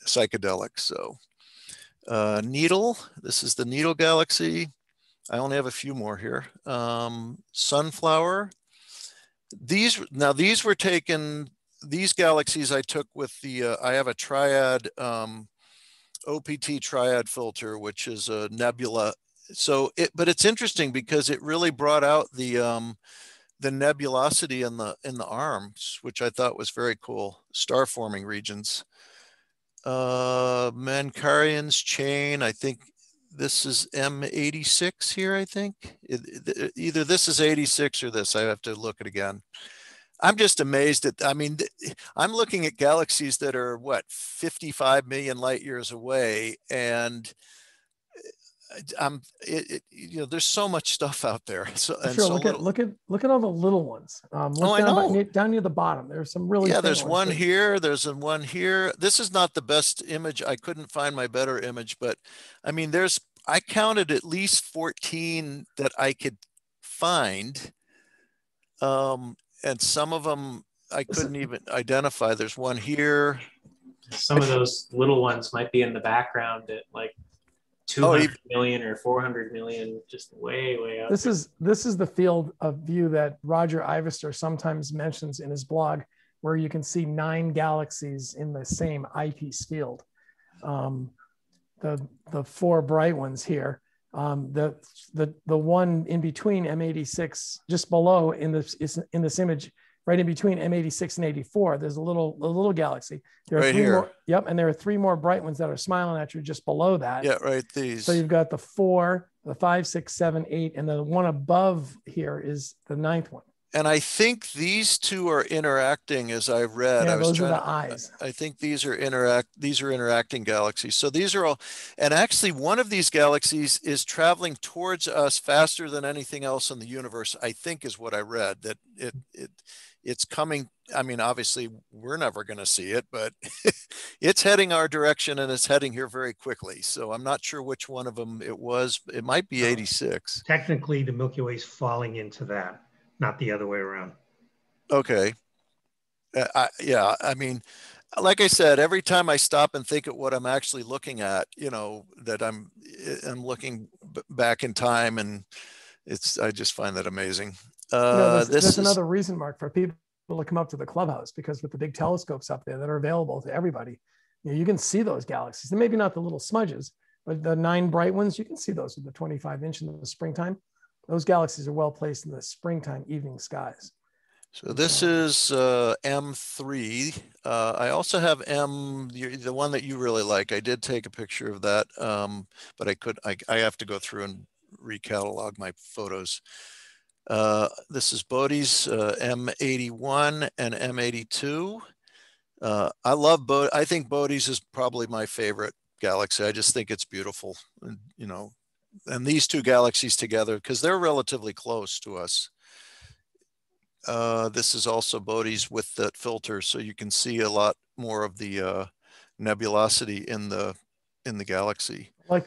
psychedelic. So Needle, this is the Needle galaxy. I only have a few more here. Sunflower. These were taken, these galaxies I took with I have a triad, OPT triad filter, which is a nebula. So but it's interesting because it really brought out the nebulosity in the arms, which I thought was very cool. Star forming regions. Mancarian's chain, I think this is M86 here, I think. Either this is 86 or this. I have to look it again. I'm just amazed at, I'm looking at galaxies that are, 55 million light years away. And there's so much stuff out there. So, and sure, so look at all the little ones. Look down near the bottom. There's some really there's one here. There's one here. This is not the best image. I couldn't find my better image, but I counted at least 14 that I could find, and some of them I couldn't even identify. There's one here. Some of those little ones might be in the background at like 200 million or 400 million, just way out. This is the field of view that Roger Ivester sometimes mentions in his blog, where you can see 9 galaxies in the same eyepiece field. The 4 bright ones here, the one in between M86, just below in this image, right in between M86 and 84, there's a little galaxy. There are right 3 here. more. Yep, and there are 3 more bright ones that are smiling at you just below that. Yeah, right. These. So you've got the 4, the 5, 6, 7, 8, and the one above here is the 9th one. And I think these two are interacting, as I've read. Yeah, those are the eyes. I think these are interacting galaxies. So these are all, and actually one of these galaxies is traveling towards us faster than anything else in the universe, I think is what I read, that it's coming. Obviously we're never going to see it, but it's heading our direction and it's heading here very quickly. So I'm not sure which one of them it was. It might be 86. Technically the Milky Way is falling into that, not the other way around. Okay. Like I said, every time I stop and think of what I'm actually looking at, that I'm looking back in time, and I just find that amazing. There's another reason, Mark, for people to come up to the clubhouse, because with the big telescopes up there that are available to everybody, you can see those galaxies. And maybe not the little smudges, but the 9 bright ones, you can see those with the 25-inch in the springtime. Those galaxies are well placed in the springtime evening skies. So this is M3. I also have the one that you really like. I did take a picture of that, but I have to go through and recatalog my photos. This is Bode's M81 and M82. I love Bode. I think Bode's is probably my favorite galaxy. I just think it's beautiful, and, and these two galaxies together, because they're relatively close to us. This is also Bode's with that filter, so you can see a lot more of the nebulosity in the galaxy. I like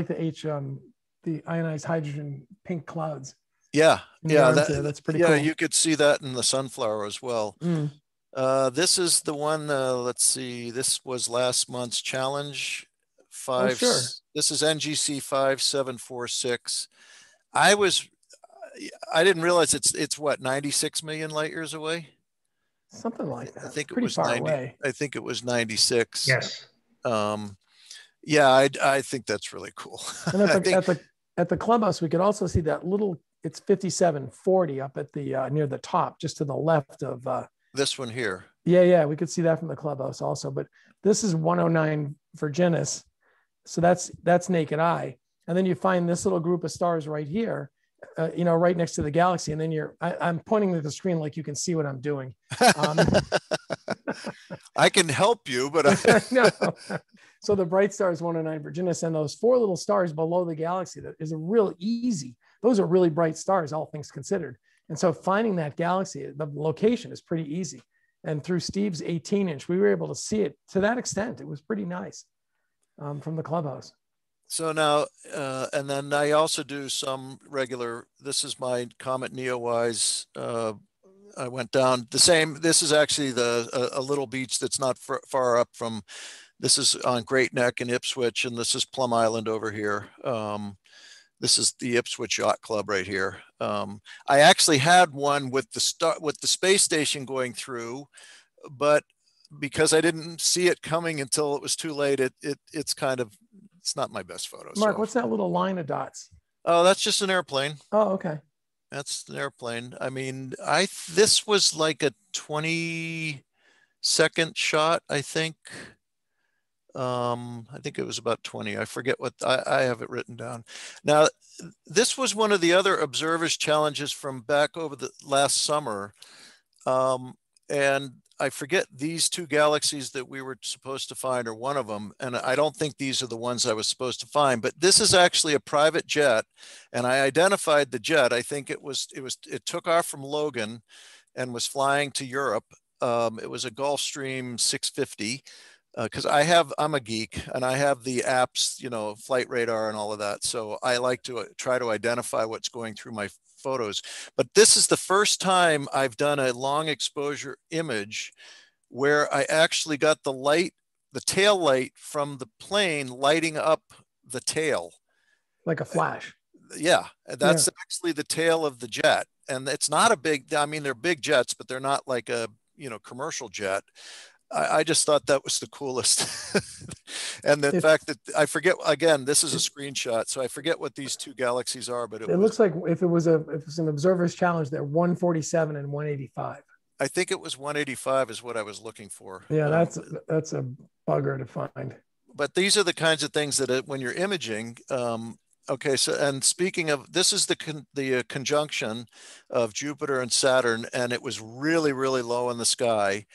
the ionized hydrogen pink clouds. Yeah, that's pretty cool. Yeah, you could see that in the sunflower as well. Mm. This is the one. Let's see. This was last month's challenge. Oh, sure. This is NGC 5746. I didn't realize it's what, 96 million light years away. Something like that. I think pretty it was far 90. Away. I think it was 96. Yes. Yeah, I think that's really cool. And at the clubhouse, we could also see that little. It's 5740 up at the near the top, just to the left of this one here. Yeah, we could see that from the clubhouse also. But this is 109 Virginis, so that's naked eye. And then you find this little group of stars right here, right next to the galaxy. And then I'm pointing to the screen like you can see what I'm doing. I can help you, but no. So the bright star is 109 Virginis, and those 4 little stars below the galaxy, that is a real easy. Those are really bright stars, all things considered. And so finding that galaxy, the location is pretty easy. And through Steve's 18-inch, we were able to see it to that extent. It was pretty nice from the clubhouse. So now, and then I also do some regular, this is my Comet Neowise. I went down the same, this is actually a little beach that's not far up from, this is on Great Neck in Ipswich, and this is Plum Island over here. This is the Ipswich Yacht Club right here. I actually had one with the space station going through, but because I didn't see it coming until it was too late, it's not my best photo. Mark, so. What's that little line of dots? Oh, that's just an airplane. Oh, okay. That's an airplane. I mean, this was like a 20-second shot, I think. I think it was about 20. I forget what I have it written down. Now, this was one of the other observers challenges from back over the last summer. And I forget these 2 galaxies that we were supposed to find, or one of them. And I don't think these are the ones I was supposed to find, but this is actually a private jet. And I identified the jet. I think it took off from Logan and was flying to Europe. It was a Gulfstream 650. Because I'm a geek and I have the apps, flight radar and all of that. So I like to try to identify what's going through my photos. But this is the first time I've done a long exposure image where I actually got the tail light from the plane lighting up the tail. Like a flash. Yeah, that's actually the tail of the jet. And it's not a big, they're big jets, but they're not like a, commercial jet. I just thought that was the coolest. And the fact that I forget, again, this is a screenshot, so I forget what these 2 galaxies are, but it looks like if it was an observer's challenge, they're 147 and 185. I think it was 185 is what I was looking for. Yeah, that's a bugger to find. But these are the kinds of things that when you're imaging, okay, so, and speaking of, this is the conjunction of Jupiter and Saturn, and it was really, really low in the sky.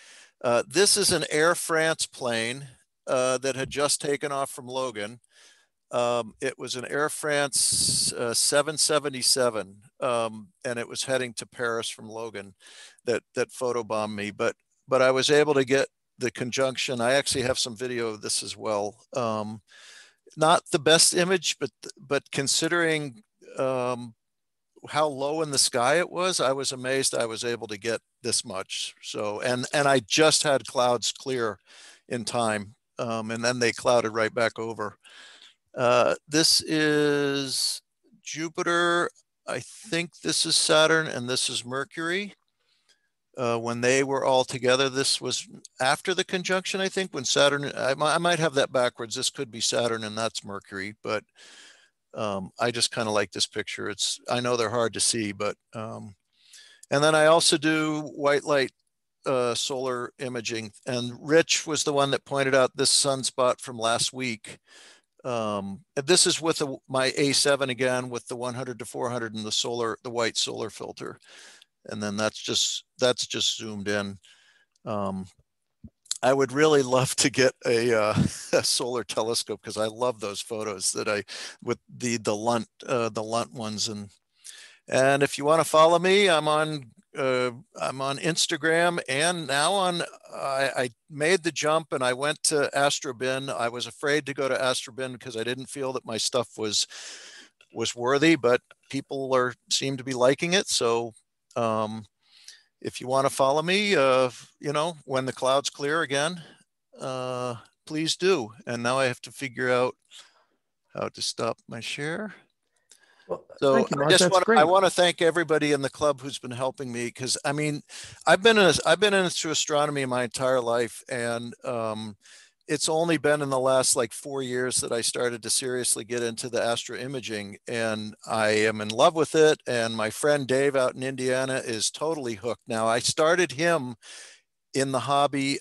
This is an Air France plane that had just taken off from Logan. It was an Air France 777, and it was heading to Paris from Logan that photobombed me. But I was able to get the conjunction. I actually have some video of this as well. Not the best image, but considering how low in the sky it was, I was amazed I was able to get this much. So, and I just had clouds clear in time, and then they clouded right back over. This is Jupiter. I think this is Saturn and this is Mercury. When they were all together, this was after the conjunction, I think, when Saturn, I might have that backwards. This could be Saturn and that's Mercury, but I just kind of like this picture. I know they're hard to see, but, and then I also do white light solar imaging. And Rich was the one that pointed out this sunspot from last week. This is with my A7 again, with the 100 to 400 and the white solar filter. And then that's just zoomed in. I would really love to get a solar telescope because I love those photos with the Lunt ones. And if you want to follow me, I'm on Instagram, and now I made the jump and I went to Astrobin. I was afraid to go to Astrobin because I didn't feel that my stuff was worthy, but people seem to be liking it. So if you want to follow me, when the clouds clear again, please do. And now I have to figure out how to stop my share. Well, so thank you, Mark. I want to thank everybody in the club who's been helping me, because I mean, I've been into astronomy my entire life, and it's only been in the last like 4 years that I started to seriously get into the astro imaging, and I am in love with it. And my friend Dave out in Indiana is totally hooked now. I started him in the hobby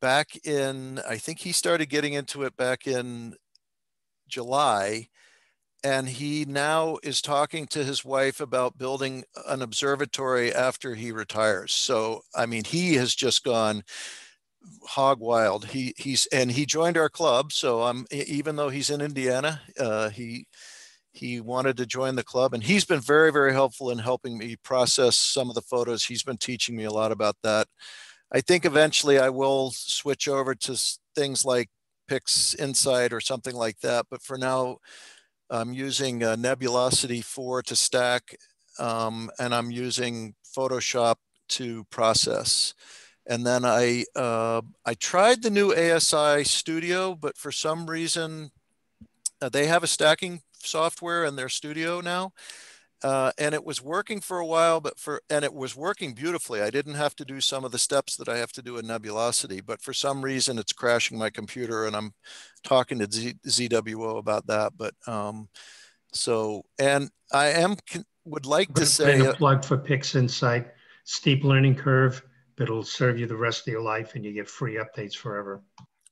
back in, I think he started getting into it back in July. And he now is talking to his wife about building an observatory after he retires. So, I mean, he has just gone hog wild. He joined our club. So even though he's in Indiana, he wanted to join the club, and he's been very, very helpful in helping me process some of the photos. He's been teaching me a lot about that. I think eventually I will switch over to things like Pix Insight or something like that. But for now, I'm using Nebulosity 4 to stack, and I'm using Photoshop to process. And then I tried the new ASI Studio, but for some reason, they have a stacking software in their studio now. And it was working for a while, and it was working beautifully. I didn't have to do some of the steps that I have to do in Nebulosity, but for some reason it's crashing my computer, and I'm talking to ZWO about that. But and I would like to say a plug for Pix Insight, steep learning curve, but it'll serve you the rest of your life, and you get free updates forever.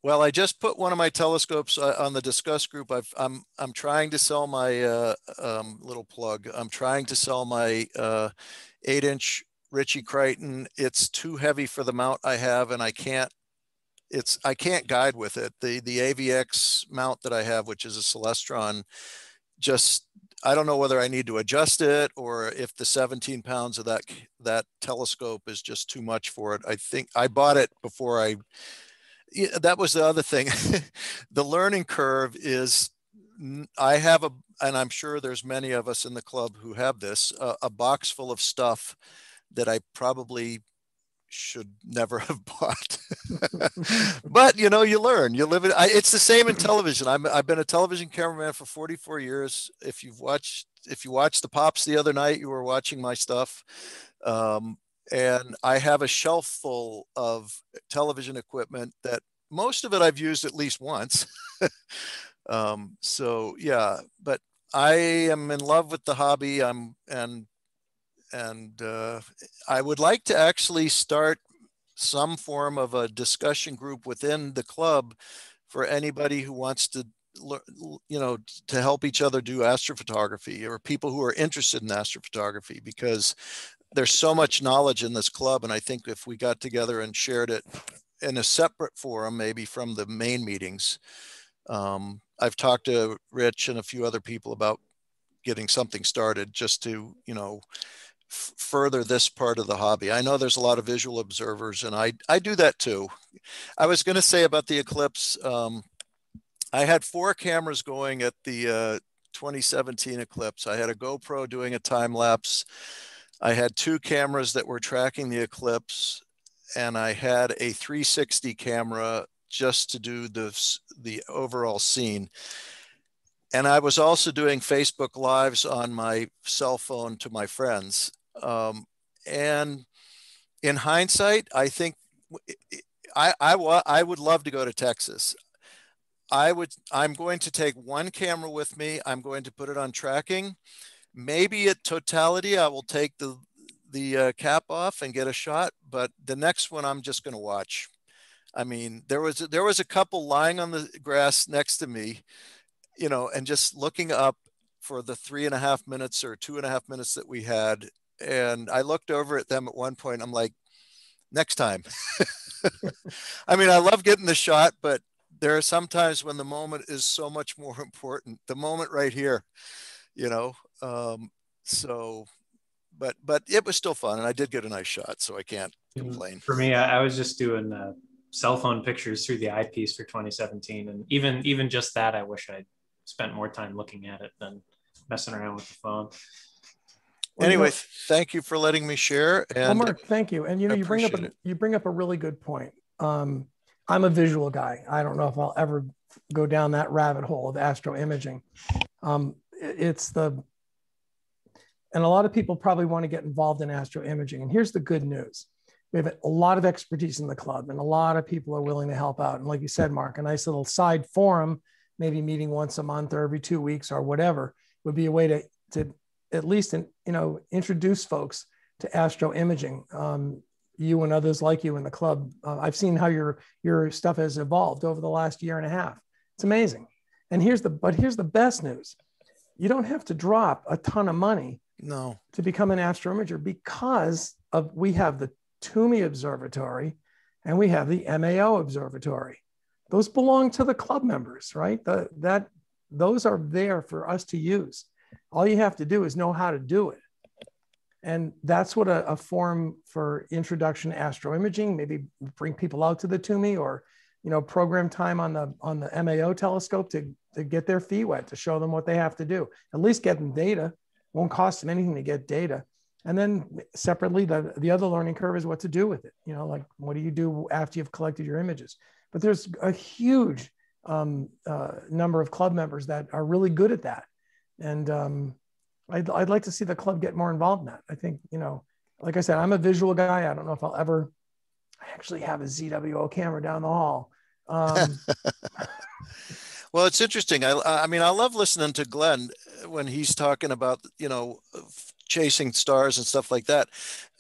Well, I just put one of my telescopes on the Discuss group. I'm trying to sell my little plug. I'm trying to sell my 8-inch Ritchie Crichton. It's too heavy for the mount I have, and I can't guide with it. The AVX mount that I have, which is a Celestron, I don't know whether I need to adjust it or if the 17 pounds of that telescope is just too much for it. I think I bought it before that was the other thing. The learning curve is, I have and I'm sure there's many of us in the club who have this, a box full of stuff that I probably should never have bought. But you learn, you live it. It's the same in television. I've been a television cameraman for 44 years. If you watched the Pops the other night, you were watching my stuff. And I have a shelf full of television equipment that most of it I've used at least once. So yeah, but I am in love with the hobby. And I would like to actually start some form of a discussion group within the club for anybody who wants to, to help each other do astrophotography, or people who are interested in astrophotography, because there's so much knowledge in this club. And I think if we got together and shared it in a separate forum, maybe from the main meetings, I've talked to Rich and a few other people about getting something started just to, further this part of the hobby. I know there's a lot of visual observers, and I do that too. I was going to say about the eclipse, I had 4 cameras going at the 2017 eclipse. I had a GoPro doing a time lapse. I had 2 cameras that were tracking the eclipse, and I had a 360 camera just to do the overall scene. And I was also doing Facebook Lives on my cell phone to my friends. And in hindsight, I think I would love to go to Texas. I'm going to take one camera with me. I'm going to put it on tracking. Maybe at totality, I will take the cap off and get a shot, but the next one I'm just going to watch. I mean, there was a couple lying on the grass next to me, you know, and just looking up for the 3.5 minutes or 2.5 minutes that we had. And I looked over at them at one point. I'm like, next time. I mean, I love getting the shot, but there are some times when the moment is so much more important. The moment right here, you know. But it was still fun, and I did get a nice shot, so I can't complain. For me, I was just doing cell phone pictures through the eyepiece for 2017, and even just that, I wish I'd spent more time looking at it than messing around with the phone. Well, anyway, thank you for letting me share. And Mark, thank you. And you know, you bring up a really good point. I'm a visual guy. I don't know if I'll ever go down that rabbit hole of astro imaging. And a lot of people probably want to get involved in astro imaging. And here's the good news. We have a lot of expertise in the club, and a lot of people are willing to help out. And like you said, Mark, a nice little side forum, maybe meeting once a month or every 2 weeks or whatever, would be a way to at least, introduce folks to astro imaging. You and others like you in the club. I've seen how your stuff has evolved over the last 1.5 years. It's amazing. And here's the best news. You don't have to drop a ton of money to become an astro imager, because we have the Toomey Observatory and we have the MAO Observatory. Those belong to the club members, right? Those are there for us to use. All you have to do is know how to do it. And that's what a forum for introduction to astro imaging, maybe bring people out to the Toomey, or, program time on the MAO telescope to get their feet wet, to show them what they have to do. At least get them data. Won't cost them anything to get data. And then separately, the other learning curve is what to do with it. Like, what do you do after you've collected your images? But there's a huge number of club members that are really good at that. And I'd like to see the club get more involved in that. I think, like I said, I'm a visual guy. I don't know if I'll ever actually have a ZWO camera down the hall. Well, it's interesting. I mean, I love listening to Glenn when he's talking about, chasing stars and stuff like that.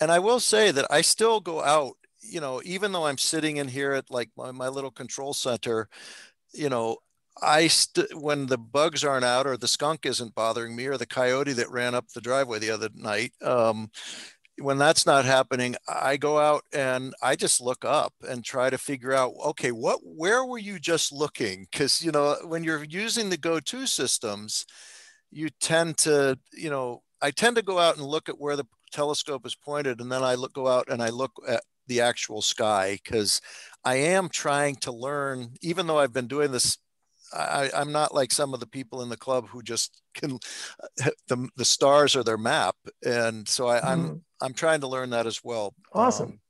And I will say that I still go out, even though I'm sitting in here at like my little control center, when the bugs aren't out, or the skunk isn't bothering me, or the coyote that ran up the driveway the other night, when that's not happening, I go out and I just look up and try to figure out, okay, where were you just looking? Because, when you're using the go-to systems, you tend to, I tend to go out and look at where the telescope is pointed, and then go out and I look at the actual sky, because I am trying to learn, even though I've been doing this. I'm not like some of the people in the club who just can, the stars are their map. And so I'm trying to learn that as well. Awesome.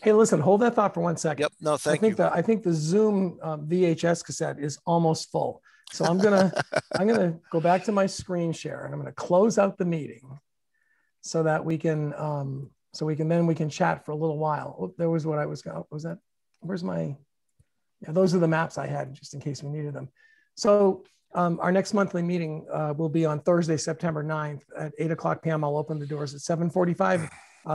Hey, listen, hold that thought for 1 second. Yep. No, thank you. I think the Zoom VHS cassette is almost full. So I'm going to go back to my screen share, and I'm going to close out the meeting so that we can chat for a little while. Oh, there was what I was going, was that, where's my, yeah, those are the maps I had just in case we needed them. So our next monthly meeting will be on Thursday, September 9th at 8:00 p.m. I'll open the doors at 7:45.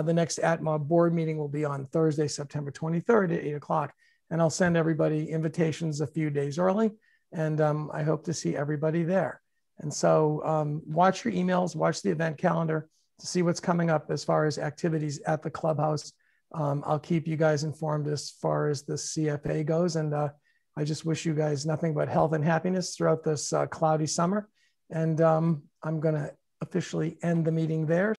The next ATMoB board meeting will be on Thursday, September 23rd at 8:00. And I'll send everybody invitations a few days early. And I hope to see everybody there. And so watch your emails, watch the event calendar to see what's coming up as far as activities at the clubhouse. I'll keep you guys informed as far as the CFA goes. And I just wish you guys nothing but health and happiness throughout this cloudy summer. And I'm going to officially end the meeting there.